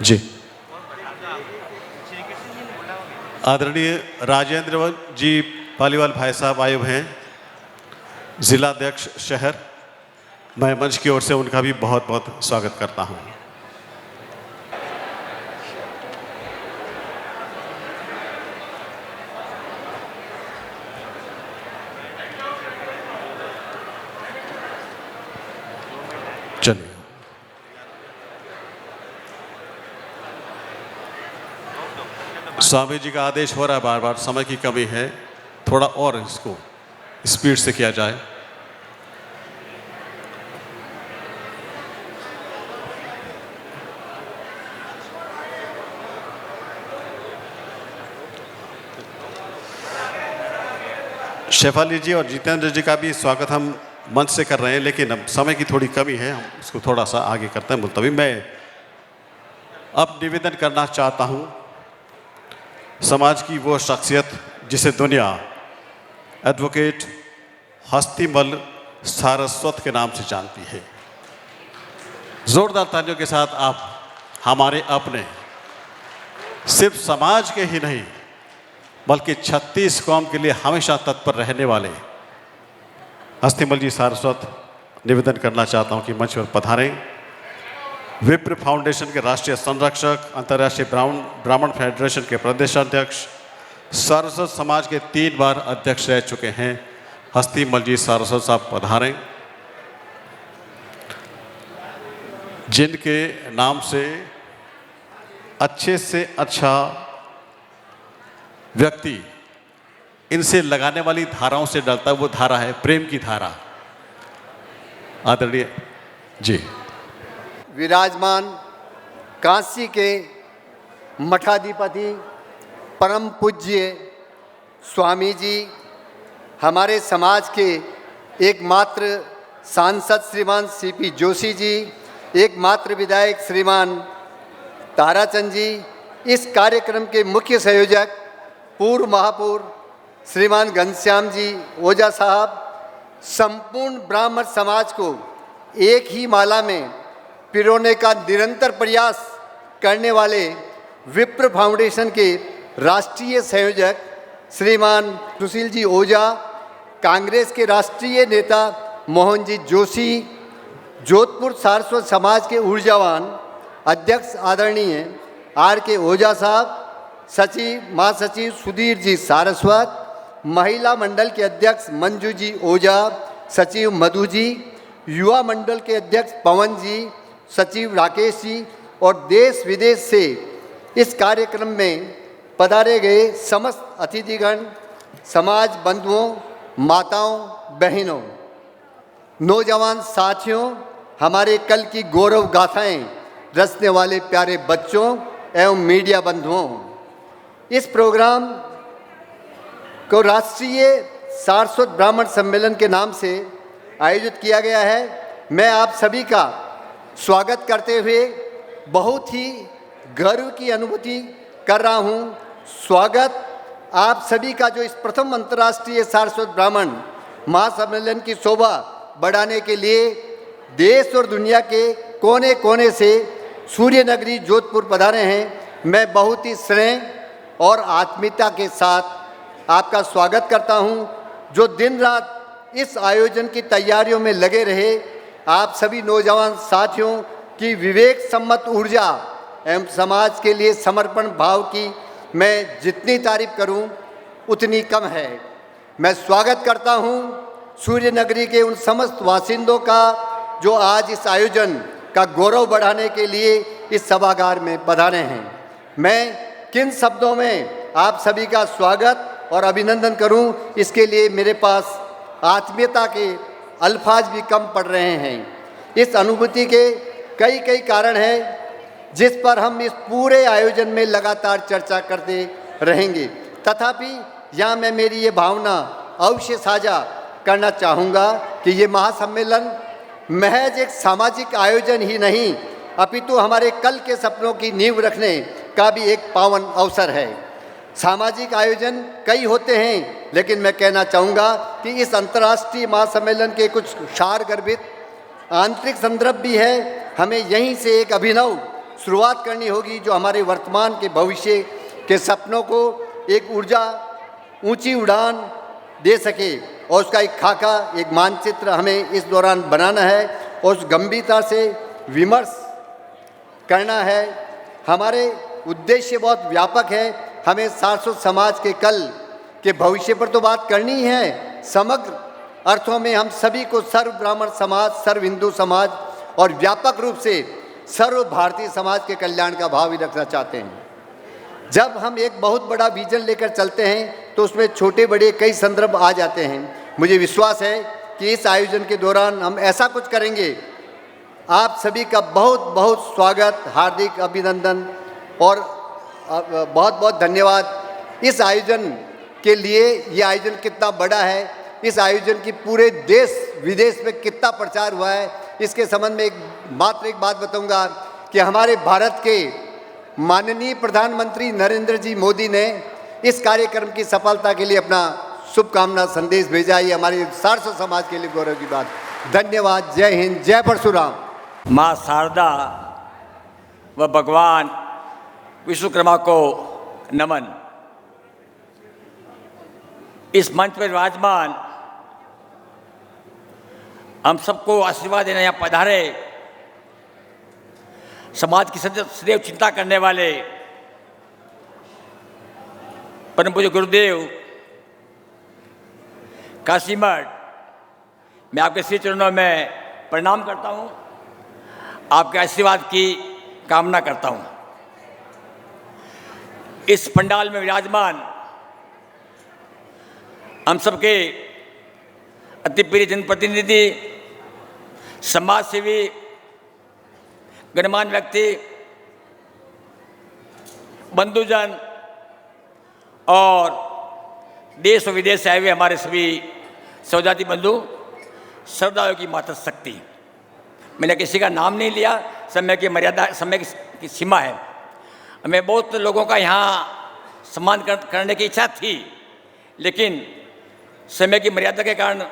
जी, आदरणीय राजेंद्र जी पालीवाल भाई साहब आए हुए हैं, जिलाध्यक्ष शहर। मैं मंच की ओर से उनका भी बहुत बहुत स्वागत करता हूं। चलिए, स्वामी जी का आदेश हो रहा है, बार बार समय की कमी है, थोड़ा और इसको स्पीड से किया जाए। शेफाली जी और जितेंद्र जी का भी स्वागत हम मंच से कर रहे हैं, लेकिन अब समय की थोड़ी कमी है, हम इसको थोड़ा सा आगे करते हैं मुलतवी। मैं अब निवेदन करना चाहता हूं, समाज की वो शख्सियत जिसे दुनिया एडवोकेट हस्तीमल सारस्वत के नाम से जानती है। जोरदार तालियों के साथ आप हमारे अपने, सिर्फ समाज के ही नहीं बल्कि 36 कौम के लिए हमेशा तत्पर रहने वाले हस्तीमल जी सारस्वत निवेदन करना चाहता हूं कि मंच पर पधारें। विप्र फाउंडेशन के राष्ट्रीय संरक्षक, अंतर्राष्ट्रीय ब्राह्मण फेडरेशन के प्रदेशाध्यक्ष, सारस्वत समाज के 3 बार अध्यक्ष रह चुके हैं हस्तीमल जी सारस्वत साहब पधारें, जिनके नाम से अच्छा व्यक्ति इनसे लगाने वाली धाराओं से डरता है। वो धारा है प्रेम की धारा। आदरणीय जी, विराजमान काशी के मठाधिपति परम पूज्य स्वामी जी, हमारे समाज के एकमात्र सांसद श्रीमान सीपी जोशी जी, एकमात्र विधायक श्रीमान ताराचंद जी, इस कार्यक्रम के मुख्य संयोजक पूर्व महापौर श्रीमान घनश्याम जी ओझा साहब, संपूर्ण ब्राह्मण समाज को एक ही माला में पिरोने का निरंतर प्रयास करने वाले विप्र फाउंडेशन के राष्ट्रीय संयोजक श्रीमान सुशील जी ओझा, कांग्रेस के राष्ट्रीय नेता मोहन जी जोशी, जोधपुर सारस्वत समाज के ऊर्जावान अध्यक्ष आदरणीय आर के ओझा साहब, सचिव महासचिव सुधीर जी सारस्वत, महिला मंडल के अध्यक्ष मंजू जी ओझा, सचिव मधु जी, युवा मंडल के अध्यक्ष पवन जी, सचिव राकेश जी और देश विदेश से इस कार्यक्रम में पधारे गए समस्त अतिथिगण, समाज बंधुओं, माताओं, बहनों, नौजवान साथियों, हमारे कल की गौरव गाथाएं रचने वाले प्यारे बच्चों एवं मीडिया बंधुओं, इस प्रोग्राम को राष्ट्रीय सारस्वत ब्राह्मण सम्मेलन के नाम से आयोजित किया गया है। मैं आप सभी का स्वागत करते हुए बहुत ही गर्व की अनुभूति कर रहा हूँ। स्वागत आप सभी का जो इस प्रथम अंतर्राष्ट्रीय सारस्वत ब्राह्मण महासम्मेलन की शोभा बढ़ाने के लिए देश और दुनिया के कोने कोने से सूर्य नगरी जोधपुर पधारे हैं। मैं बहुत ही स्नेह और आत्मीयता के साथ आपका स्वागत करता हूं। जो दिन रात इस आयोजन की तैयारियों में लगे रहे, आप सभी नौजवान साथियों की विवेक सम्मत ऊर्जा एवं समाज के लिए समर्पण भाव की मैं जितनी तारीफ करूं उतनी कम है। मैं स्वागत करता हूं सूर्य नगरी के उन समस्त वासिंदों का जो आज इस आयोजन का गौरव बढ़ाने के लिए इस सभागार में पधारे हैं। मैं किन शब्दों में आप सभी का स्वागत और अभिनंदन करूं, इसके लिए मेरे पास आत्मीयता के अल्फाज भी कम पड़ रहे हैं। इस अनुभूति के कई कारण हैं जिस पर हम इस पूरे आयोजन में लगातार चर्चा करते रहेंगे। तथापि यहाँ मैं मेरी ये भावना अवश्य साझा करना चाहूँगा कि ये महासम्मेलन महज एक सामाजिक आयोजन ही नहीं, अपितु हमारे कल के सपनों की नींव रखने का भी एक पावन अवसर है। सामाजिक आयोजन कई होते हैं, लेकिन मैं कहना चाहूँगा कि इस अंतर्राष्ट्रीय महासम्मेलन के कुछ सार गर्भित आंतरिक संदर्भ भी है। हमें यहीं से एक अभिनव शुरुआत करनी होगी जो हमारे वर्तमान के भविष्य के सपनों को एक ऊर्जा ऊंची उड़ान दे सके, और उसका एक खाका, एक मानचित्र हमें इस दौरान बनाना है और उस गंभीरता से विमर्श करना है। हमारे उद्देश्य बहुत व्यापक है। हमें सारस्वत समाज के कल के भविष्य पर तो बात करनी है। समग्र अर्थों में हम सभी को सर्व ब्राह्मण समाज, सर्व हिंदू समाज और व्यापक रूप से सर्व भारतीय समाज के कल्याण का भाव ही रखना चाहते हैं। जब हम एक बहुत बड़ा विजन लेकर चलते हैं तो उसमें छोटे बड़े कई संदर्भ आ जाते हैं। मुझे विश्वास है कि इस आयोजन के दौरान हम ऐसा कुछ करेंगे। आप सभी का बहुत बहुत स्वागत, हार्दिक अभिनंदन और बहुत बहुत धन्यवाद। इस आयोजन के लिए ये आयोजन कितना बड़ा है, इस आयोजन की पूरे देश विदेश में कितना प्रचार हुआ है, इसके संबंध में मात्र एक बात बताऊंगा कि हमारे भारत के माननीय प्रधानमंत्री नरेंद्र जी मोदी ने इस कार्यक्रम की सफलता के लिए अपना शुभकामना संदेश भेजा। ये हमारे सारस्वत समाज के लिए गौरव की बात। धन्यवाद। जय हिंद, जय परशुराम। माँ शारदा व भगवान विश्वकर्मा को नमन। इस मंच पर विराजमान हम सबको आशीर्वाद देने यहाँ पधारे समाज की सदैव चिंता करने वाले परम पूज्य गुरुदेव काशी मठ, मैं आपके श्री चरणों में प्रणाम करता हूँ, आपके आशीर्वाद की कामना करता हूँ। इस पंडाल में विराजमान हम सबके अति प्रिय जनप्रतिनिधि, समाज सेवी, गणमान्य व्यक्ति, बंधुजन और देश और विदेश से आए हुए हमारे सभी सौजाती बंधु, श्रद्धाओं की माता शक्ति। मैंने किसी का नाम नहीं लिया, समय की मर्यादा, समय की सीमा है। हमें बहुत लोगों का यहाँ सम्मान करने की इच्छा थी, लेकिन समय की मर्यादा के कारण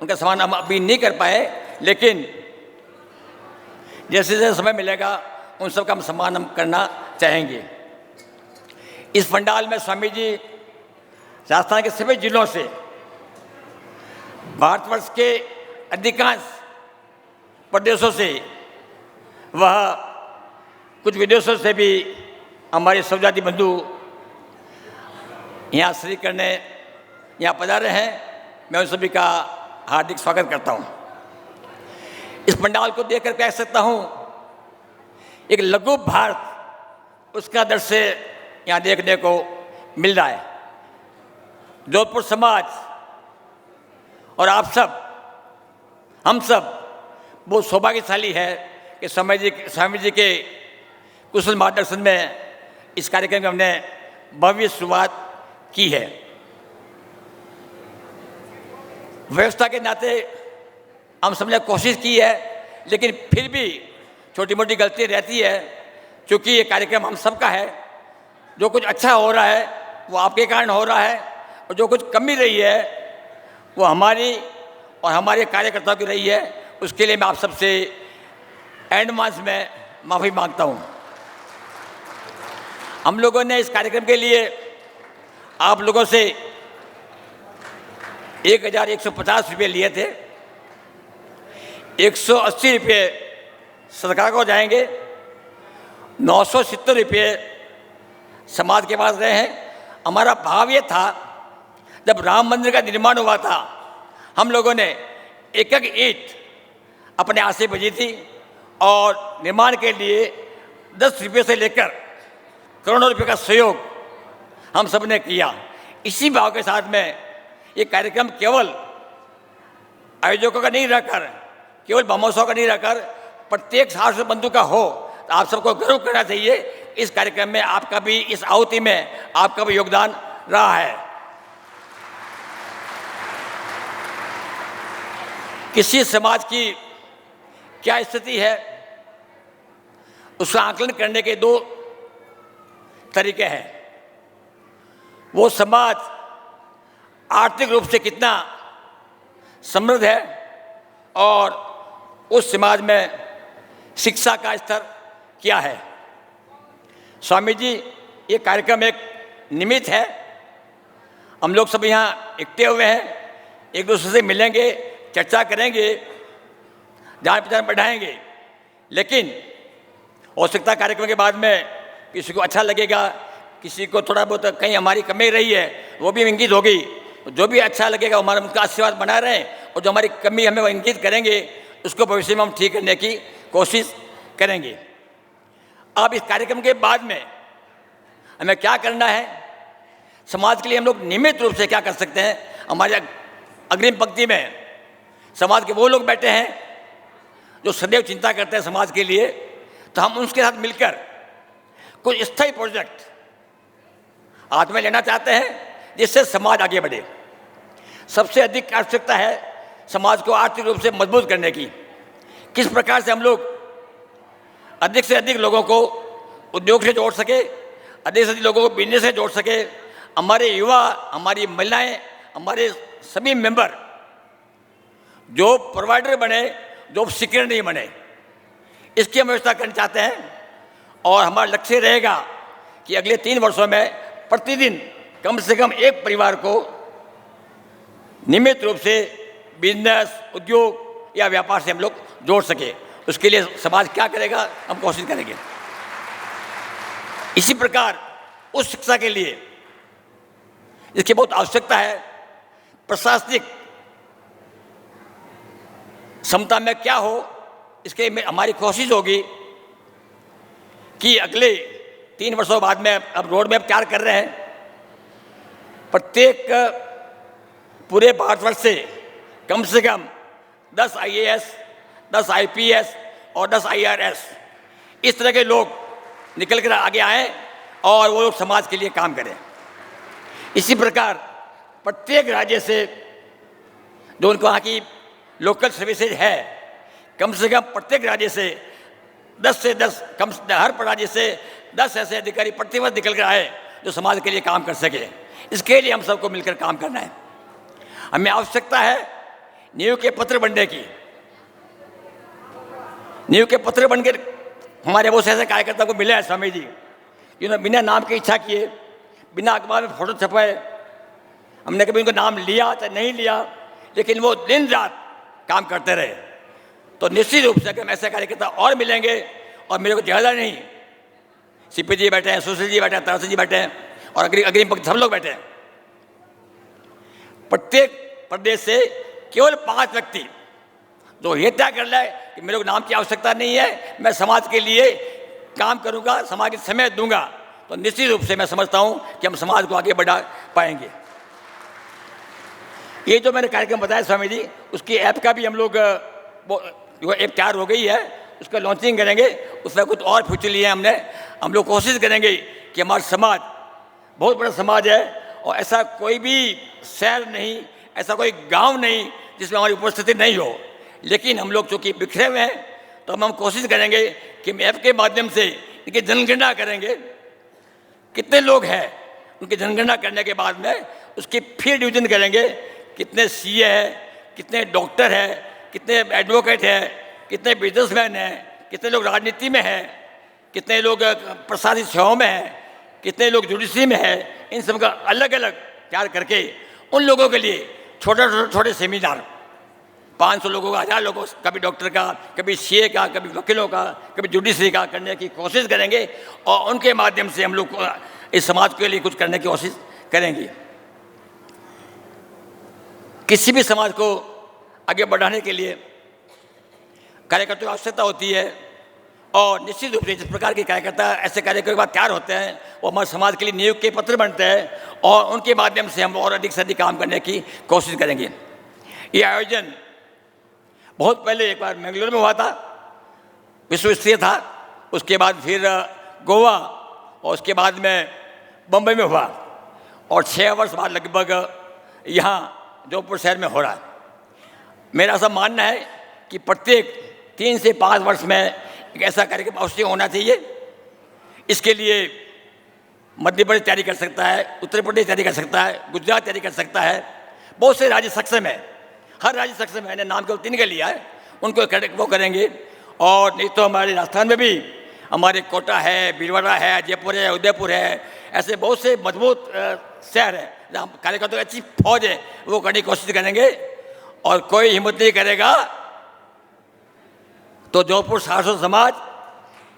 उनका सम्मान हम अभी नहीं कर पाए, लेकिन जैसे जैसे समय मिलेगा उन सबका हम सम्मान हम करना चाहेंगे। इस पंडाल में स्वामी जी राजस्थान के सभी जिलों से, भारतवर्ष के अधिकांश प्रदेशों से, वह कुछ विदेशों से भी हमारे सौजाती बंधु यहाँ श्री करने यहाँ पधारे हैं। मैं उन सभी का हार्दिक स्वागत करता हूँ। इस पंडाल को देखकर कह सकता हूँ एक लघु भारत उसका दृश्य यहाँ देखने को मिल रहा है। जोधपुर समाज और आप सब, हम सब बहुत सौभाग्यशाली है कि स्वामी जी के कुशल मार्गदर्शन में इस कार्यक्रम की हमने भव्य शुरुआत की है। व्यवस्था के नाते हम सबने कोशिश की है, लेकिन फिर भी छोटी मोटी गलती रहती है, क्योंकि ये कार्यक्रम हम सबका है। जो कुछ अच्छा हो रहा है वो आपके कारण हो रहा है, और जो कुछ कमी रही है वो हमारी और हमारे कार्यकर्ताओं की रही है। उसके लिए मैं आप सबसे एडवांस में माफ़ी मांगता हूँ। हम लोगों ने इस कार्यक्रम के लिए आप लोगों से 1150 रुपये लिए थे। 180 रुपये सरकार को जाएंगे, 970 रुपये समाज के पास रहे हैं। हमारा भाव ये था, जब राम मंदिर का निर्माण हुआ था, हम लोगों ने एक एक ईंट अपने हाथ से बजी थी, और निर्माण के लिए 10 रुपये से लेकर करोड़ों रुपये का सहयोग हम सब ने किया। इसी भाव के साथ में ये कार्यक्रम केवल आयोजकों का नहीं रहकर, केवल महोत्सव का नहीं रहकर, प्रत्येक शासक बंधु का हो। तो आप सबको गर्व करना चाहिए, इस कार्यक्रम में आपका भी, इस आहुति में आपका भी योगदान रहा है। किसी समाज की क्या स्थिति है, उसका आकलन करने के 2 तरीके हैं। वो समाज आर्थिक रूप से कितना समृद्ध है, और उस समाज में शिक्षा का स्तर क्या है। स्वामी जी, ये कार्यक्रम एक निमित्त है। हम लोग सब यहाँ इकट्ठे हुए हैं, एक दूसरे से मिलेंगे, चर्चा करेंगे, जान पहचान बढ़ाएंगे, लेकिन हो सकता है कार्यक्रम के बाद में किसी को अच्छा लगेगा, किसी को थोड़ा बहुत कहीं हमारी कमी रही है वो भी इंगित होगी। जो भी अच्छा लगेगा हमारा उनका आशीर्वाद बना रहे, और जो हमारी कमी हमें वो इंगित करेंगे उसको भविष्य में हम ठीक करने की कोशिश करेंगे। अब इस कार्यक्रम के बाद में हमें क्या करना है, समाज के लिए हम लोग नियमित रूप से क्या कर सकते हैं। हमारे अग्रिम पंक्ति में समाज के वो लोग बैठे हैं जो सदैव चिंता करते हैं समाज के लिए, तो हम उनके साथ मिलकर कुछ स्थायी प्रोजेक्ट हाथ में लेना चाहते हैं, जिससे समाज आगे बढ़े। सबसे अधिक आवश्यकता है समाज को आर्थिक रूप से मजबूत करने की। किस प्रकार से हम लोग अधिक से अधिक लोगों को उद्योग से जोड़ सके, अधिक से अधिक लोगों को बिजनेस से जोड़ सके। हमारे युवा, हमारी महिलाएं, हमारे सभी मेंबर जॉब प्रोवाइडर बने, जॉब सीकर नहीं बने, इसकी हम व्यवस्था करना चाहते हैं। और हमारा लक्ष्य रहेगा कि अगले 3 वर्षों में प्रतिदिन कम से कम एक परिवार को नियमित रूप से बिजनेस, उद्योग या व्यापार से हम लोग जोड़ सके। उसके लिए समाज क्या करेगा, हम कोशिश करेंगे। इसी प्रकार उस शिक्षा के लिए इसकी बहुत आवश्यकता है। प्रशासनिक क्षमता में क्या हो, इसके लिए हमारी कोशिश होगी कि अगले 3 वर्षों बाद में अब रोड मैप तैयार कर रहे हैं। प्रत्येक पूरे भारतवर्ष से कम 10 IAS, 10 IPS और 10 IRS इस तरह के लोग निकल कर आगे आए और वो लोग समाज के लिए काम करें। इसी प्रकार प्रत्येक राज्य से जो उनको वहाँ की लोकल सर्विसेज है, कम से कम प्रत्येक राज्य से 10 से 10 हर राज्य से 10 ऐसे अधिकारी प्रतिवर्ष निकल कर आए जो समाज के लिए काम कर सके। इसके लिए हम सबको मिलकर काम करना है। हमें आवश्यकता है नियुक्त के पत्र बनने की, नियुक्त के पत्र बनकर हमारे बहुत से ऐसे कार्यकर्ता को मिले हैं स्वामी जी, जिन्होंने बिना नाम की इच्छा किए, बिना अखबार में फोटो छपाए, हमने कभी उनको नाम लिया चाहे नहीं लिया, लेकिन वो दिन रात काम करते रहे। तो निश्चित रूप से हम ऐसे कार्यकर्ता और मिलेंगे, और मेरे को ज़्यादा नहीं, सीपी जी बैठे हैं, सुशील जी बैठे हैं, तरस जी बैठे हैं, और अग्रिम पंक्ति सब लोग बैठे हैं। प्रत्येक प्रदेश से केवल 5 व्यक्ति जो ये तय कर ले कि मेरे को नाम की आवश्यकता नहीं है, मैं समाज के लिए काम करूंगा, समाज के समय दूंगा, तो निश्चित रूप से मैं समझता हूं कि हम समाज को आगे बढ़ा पाएंगे। ये जो मैंने कार्यक्रम बताया स्वामी जी, उसकी ऐप का भी हम लोग जो ऐप तैयार हो गई है, उसका लॉन्चिंग करेंगे। उसमें कुछ और फ्यूचर लिए हमने, हम लोग कोशिश करेंगे कि हमारा समाज बहुत बड़ा समाज है, और ऐसा कोई भी शहर नहीं, ऐसा कोई गांव नहीं जिसमें हमारी उपस्थिति नहीं हो। लेकिन हम लोग चूँकि बिखरे हुए हैं, तो हम कोशिश करेंगे कि हम ऐप के माध्यम से इनकी जनगणना करेंगे, कितने लोग हैं, उनकी जनगणना करने के बाद में उसकी फिर डिवीजन करेंगे, कितने सीए हैं, कितने डॉक्टर हैं, कितने एडवोकेट हैं, कितने बिजनेसमैन हैं, कितने लोग राजनीति में हैं, कितने लोग प्रशासनिक सेवाओं में हैं, कितने लोग जुडिशरी में हैं। इन सब का अलग अलग तैयार करके उन लोगों के लिए छोटे सेमिनार, 500 लोगों का, 1000 लोगों, कभी डॉक्टर का, कभी सीए का, कभी वकीलों का, कभी जुडिशरी का करने की कोशिश करेंगे, और उनके माध्यम से हम लोग इस समाज के लिए कुछ करने की कोशिश करेंगे। किसी भी समाज को आगे बढ़ाने के लिए कार्यकर्ताओं की आवश्यकता होती है, और निश्चित रूप से जिस प्रकार के कार्यकर्ता ऐसे कार्यक्रम के बाद तैयार होते हैं, वो हमारे समाज के लिए नियुक्त के पत्र बनते हैं, और उनके माध्यम से हम और अधिक से अधिक काम करने की कोशिश करेंगे। ये आयोजन बहुत पहले एक बार बेंगलुरु में हुआ था, विश्व स्तरीय था, उसके बाद फिर गोवा, और उसके बाद में बम्बई में हुआ, और 6 वर्ष बाद लगभग यहाँ जोधपुर शहर में हो रहा है। मेरा ऐसा मानना है कि प्रत्येक 3 से 5 वर्ष में एक ऐसा कार्यक्रम अवश्य होना चाहिए। इसके लिए मध्य प्रदेश तैयारी कर सकता है, उत्तर प्रदेश तैयारी कर सकता है, गुजरात तैयारी कर सकता है, बहुत से राज्य सक्षम है, हर राज्य सक्षम है। मैंने नाम केवल 3 का लिया है, उनको वो करेंगे। और नहीं तो हमारे राजस्थान में भी हमारे कोटा है, भीलवाड़ा है, जयपुर है, उदयपुर है, ऐसे बहुत से मजबूत शहर है जहाँ कार्यकर्ताओं की अच्छी फौज है, वो करने की कोशिश करेंगे। और कोई हिम्मत नहीं करेगा तो जोधपुर सारस्वत समाज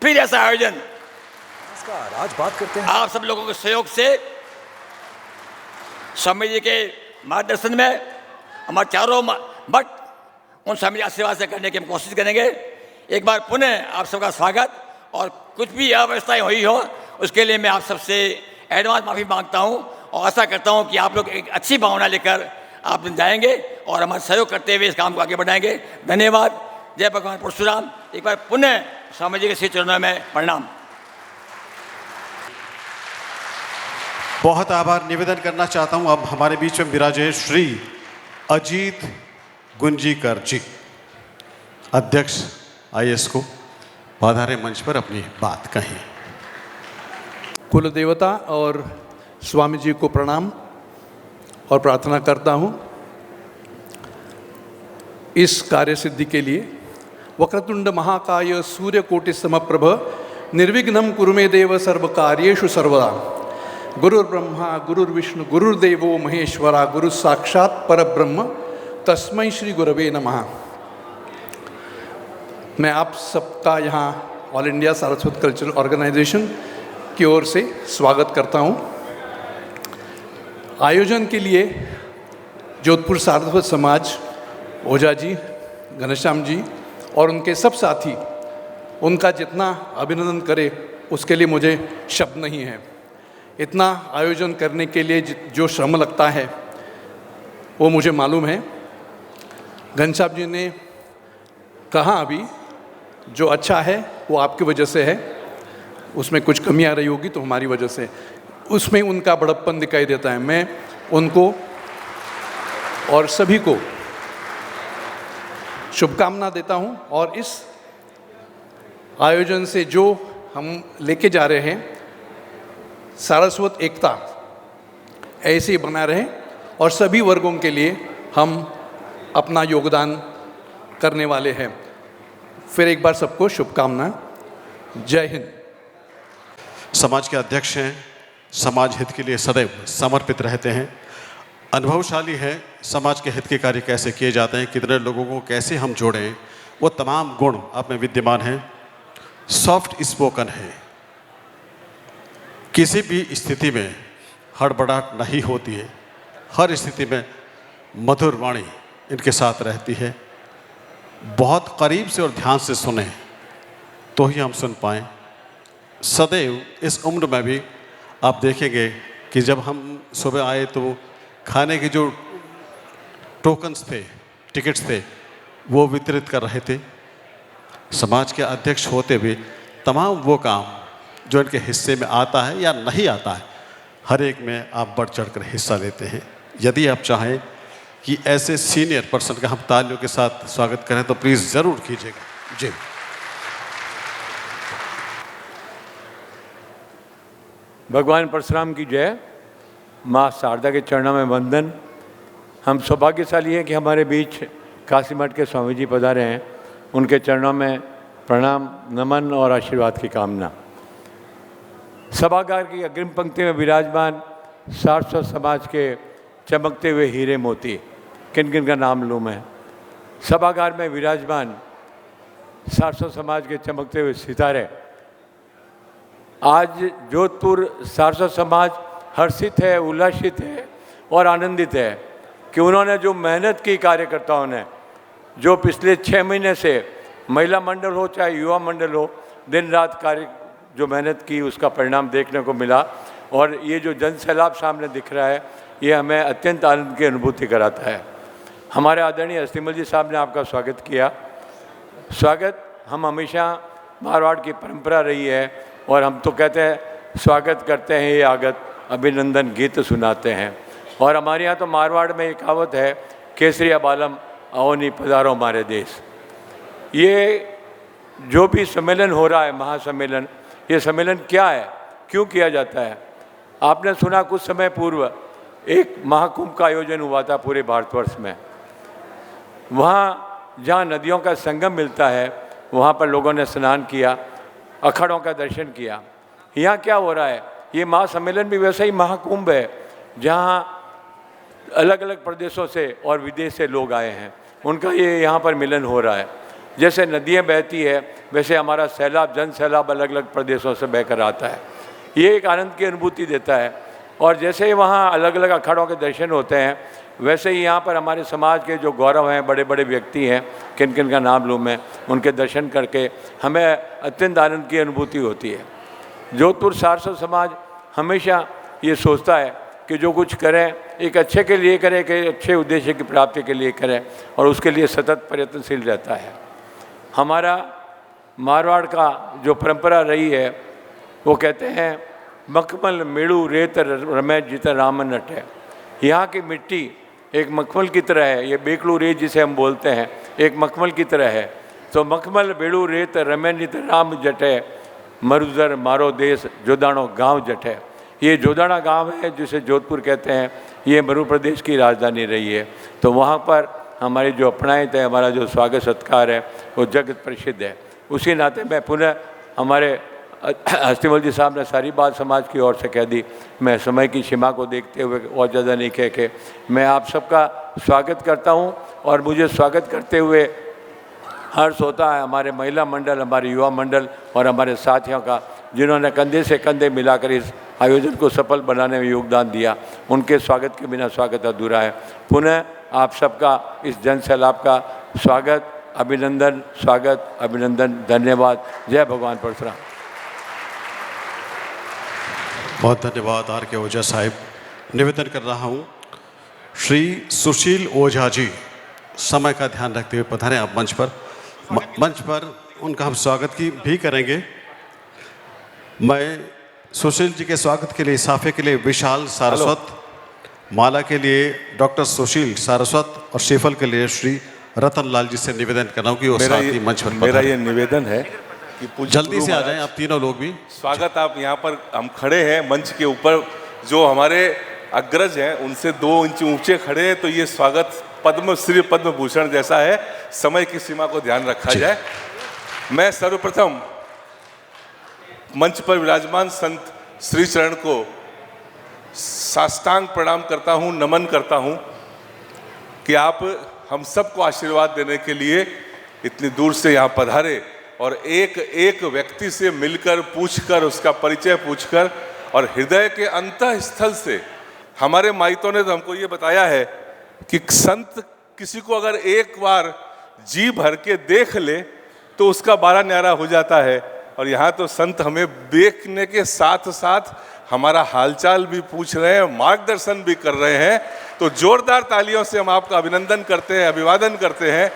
फिर ऐसा आयोजन, आज बात करते हैं आप सब लोगों के सहयोग से, स्वामी जी के मार्गदर्शन में, हमारे चारों मठ उन स्वामी जी आशीर्वाद से करने की हम कोशिश करेंगे। एक बार पुनः आप सबका स्वागत, और कुछ भी अव्यवस्थाएं हुई हो उसके लिए मैं आप सबसे एडवांस माफ़ी मांगता हूं, और आशा करता हूं कि आप लोग एक अच्छी भावना लेकर आप जाएंगे और हमारा सहयोग करते हुए इस काम को आगे बढ़ाएंगे। धन्यवाद। जय भगवान परशुराम। एक बार पुनः स्वामी जी के श्री चरणों में प्रणाम। बहुत आभार निवेदन करना चाहता हूं। अब हमारे बीच में विराजे श्री अजीत गुंजीकर जी, अध्यक्ष IS को पधारे मंच पर अपनी बात कहें। कुल देवता और स्वामी जी को प्रणाम और प्रार्थना करता हूँ इस कार्य सिद्धि के लिए। वक्रतुंड महाकाय सूर्यकोटि समप्रभ निर्विघ्नं कुरु मे देव सर्व कार्येषु सर्वदा। गुरुर्ब्रह्मा गुरुर्विष्णु गुरुर्देवो महेश्वरा गुरु साक्षात परब्रह्म तस्मै श्री गुरवे नमः। मैं आप सबका यहाँ all India Saraswat cultural organisation की ओर से स्वागत करता हूँ। आयोजन के लिए जोधपुर सारस्वत समाज, ओझा जी, घनश्याम जी और उनके सब साथी, उनका जितना अभिनंदन करे उसके लिए मुझे शब्द नहीं है। इतना आयोजन करने के लिए जो श्रम लगता है वो मुझे मालूम है। घनश्याम जी ने कहा अभी जो अच्छा है वो आपकी वजह से है, उसमें कुछ कमियां रही होगी तो हमारी वजह से, उसमें उनका बड़प्पन दिखाई देता है। मैं उनको और सभी को शुभकामना देता हूं, और इस आयोजन से जो हम लेके जा रहे हैं सारस्वत एकता ऐसे ही बना रहे, और सभी वर्गों के लिए हम अपना योगदान करने वाले हैं। फिर एक बार सबको शुभकामनाएं। जय हिंद। समाज के अध्यक्ष हैं, समाज हित के लिए सदैव समर्पित रहते हैं, अनुभवशाली हैं, समाज के हित के कार्य कैसे किए जाते हैं, कितने लोगों को कैसे हम जोड़ें, वो तमाम गुण आप में विद्यमान हैं। सॉफ्ट स्पोकन है, किसी भी स्थिति में हड़बड़ाहट नहीं होती है, हर स्थिति में मधुर वाणी इनके साथ रहती है। बहुत करीब से और ध्यान से सुने तो ही हम सुन पाएँ। सदैव इस उम्र में भी आप देखेंगे कि जब हम सुबह आए तो खाने के जो टोकन्स थे, टिकट्स थे, वो वितरित कर रहे थे। समाज के अध्यक्ष होते हुए तमाम वो काम जो इनके हिस्से में आता है या नहीं आता है, हर एक में आप बढ़ चढ़कर हिस्सा लेते हैं। यदि आप चाहें कि ऐसे सीनियर पर्सन का हम तालियों के साथ स्वागत करें तो प्लीज़ ज़रूर कीजिएगा। जी। भगवान परशुराम की जय। माँ शारदा के चरणों में वंदन। हम सौभाग्यशाली हैं कि हमारे बीच काशी मठ के स्वामी जी पधारे हैं। उनके चरणों में प्रणाम, नमन और आशीर्वाद की कामना। सभागार की अग्रिम पंक्ति में विराजमान सारस्वत समाज के चमकते हुए हीरे मोती, किन किन का नाम लूँ मैं। सभागार में विराजमान सारस्वत समाज के चमकते हुए सितारे। आज जोधपुर सारस्वत समाज हर्षित है, उल्लासित है और आनंदित है कि उन्होंने जो मेहनत की कार्यकर्ताओं ने, जो पिछले 6 महीने से महिला मंडल हो चाहे युवा मंडल हो, दिन रात कार्य जो मेहनत की, उसका परिणाम देखने को मिला। और ये जो जन सैलाब सामने दिख रहा है, ये हमें अत्यंत आनंद की अनुभूति कराता है। हमारे आदरणीय अस्तिमल जी साहब ने आपका स्वागत किया। स्वागत हम हमेशा मारवाड़ की परंपरा रही है और हम तो कहते हैं स्वागत करते हैं ये आगत, अभिनंदन गीत सुनाते हैं। और हमारे यहाँ तो मारवाड़ में एक कहावत है, केसरिया बालम आओनी पधारो हमारे देश। ये जो भी सम्मेलन हो रहा है, महासम्मेलन, ये सम्मेलन क्या है, क्यों किया जाता है? आपने सुना कुछ समय पूर्व एक महाकुंभ का आयोजन हुआ था पूरे भारतवर्ष में। वहाँ जहाँ नदियों का संगम मिलता है, वहाँ पर लोगों ने स्नान किया, अखाड़ों का दर्शन किया। यहाँ क्या हो रहा है? ये महासम्मेलन भी वैसा ही महाकुंभ है, जहाँ अलग अलग प्रदेशों से और विदेश से लोग आए हैं, उनका ये यहाँ पर मिलन हो रहा है। जैसे नदियाँ बहती है, वैसे हमारा सैलाब, जन सैलाब अलग अलग प्रदेशों से बहकर आता है। ये एक आनंद की अनुभूति देता है। और जैसे ही वहाँ अलग अलग अखाड़ों के दर्शन होते हैं, वैसे ही यहाँ पर हमारे समाज के जो गौरव हैं, बड़े बड़े व्यक्ति हैं, किन किन का नाम लूँ मैं, उनके दर्शन करके हमें अत्यंत आनंद की अनुभूति होती है। जोधपुर सारस्वत समाज हमेशा ये सोचता है कि जो कुछ करें एक अच्छे के लिए करें, कि अच्छे उद्देश्य की प्राप्ति के लिए करें, और उसके लिए सतत प्रयत्नशील रहता है। हमारा मारवाड़ का जो परंपरा रही है, वो कहते हैं मखमल मेड़ू रेत रमेश जित राम नट है। यहाँ की मिट्टी एक मखमल की तरह है। ये बेकलू रेत जिसे हम बोलते हैं, एक मखमल की तरह है। तो मखमल बेड़ू रेत रमेश जित राम जटे, मरुजर मारो देश जोदाणो गांव जटे। ये जोदाणा गांव है जिसे जोधपुर कहते हैं। ये मध्य प्रदेश की राजधानी रही है। तो वहाँ पर हमारी जो अपनायत है, हमारा जो स्वागत सत्कार है, वो जगत प्रसिद्ध है। उसी नाते मैं पुनः हमारे अस्तिमल जी साहब ने सारी बात समाज की ओर से कह दी। मैं समय की सीमा को देखते हुए और ज़्यादा नहीं कह के मैं आप सबका स्वागत करता हूँ। और मुझे स्वागत करते हुए हर्ष होता है हमारे महिला मंडल, हमारे युवा मंडल और हमारे साथियों का, जिन्होंने कंधे से कंधे मिलाकर इस आयोजन को सफल बनाने में योगदान दिया। उनके स्वागत के बिना स्वागत अधूरा है। पुनः आप सबका इस जन सैलाब का स्वागत, अभिनंदन, स्वागत, अभिनंदन, धन्यवाद। जय भगवान परशुराम। बहुत धन्यवाद आर के ओझा साहिब। निवेदन कर रहा हूँ श्री सुशील ओझा जी समय का ध्यान रखते हुए पधारें आप मंच पर। मंच पर उनका हम स्वागत की भी करेंगे। मैं सुशील जी के स्वागत के लिए, साफे के लिए विशाल सारस्वत, माला के लिए डॉक्टर सुशील सारस्वत और श्रीफल के लिए श्री रतन लाल जी से निवेदन कर रहा हूँ कि वो साथ ही मंच पर मेरा ये निवेदन है कि जल्दी से आ जाएं आप तीनों लोग भी। स्वागत आप यहाँ पर हम खड़े हैं मंच के ऊपर, जो हमारे अग्रज हैं उनसे 2 इंच ऊंचे खड़े हैं, तो ये स्वागत पद्मश्री पद्म भूषण जैसा है, समय की सीमा को ध्यान रखा जाए। मैं सर्वप्रथम मंच पर विराजमान संत श्री चरण को साष्टांग प्रणाम करता हूँ, नमन करता हूँ कि आप हम सबको आशीर्वाद देने के लिए इतनी दूर से यहाँ पधारे और एक एक व्यक्ति से मिलकर, पूछकर, उसका परिचय पूछकर और हृदय के अंतःस्थल से। हमारे माइतों ने तो हमको ये बताया है कि संत किसी को अगर एक बार जी भर के देख ले तो उसका बारा न्यारा हो जाता है, और यहाँ तो संत हमें देखने के साथ साथ हमारा हालचाल भी पूछ रहे हैं, मार्गदर्शन भी कर रहे हैं। तो जोरदार तालियों से हम आपका अभिनंदन करते हैं, अभिवादन करते हैं।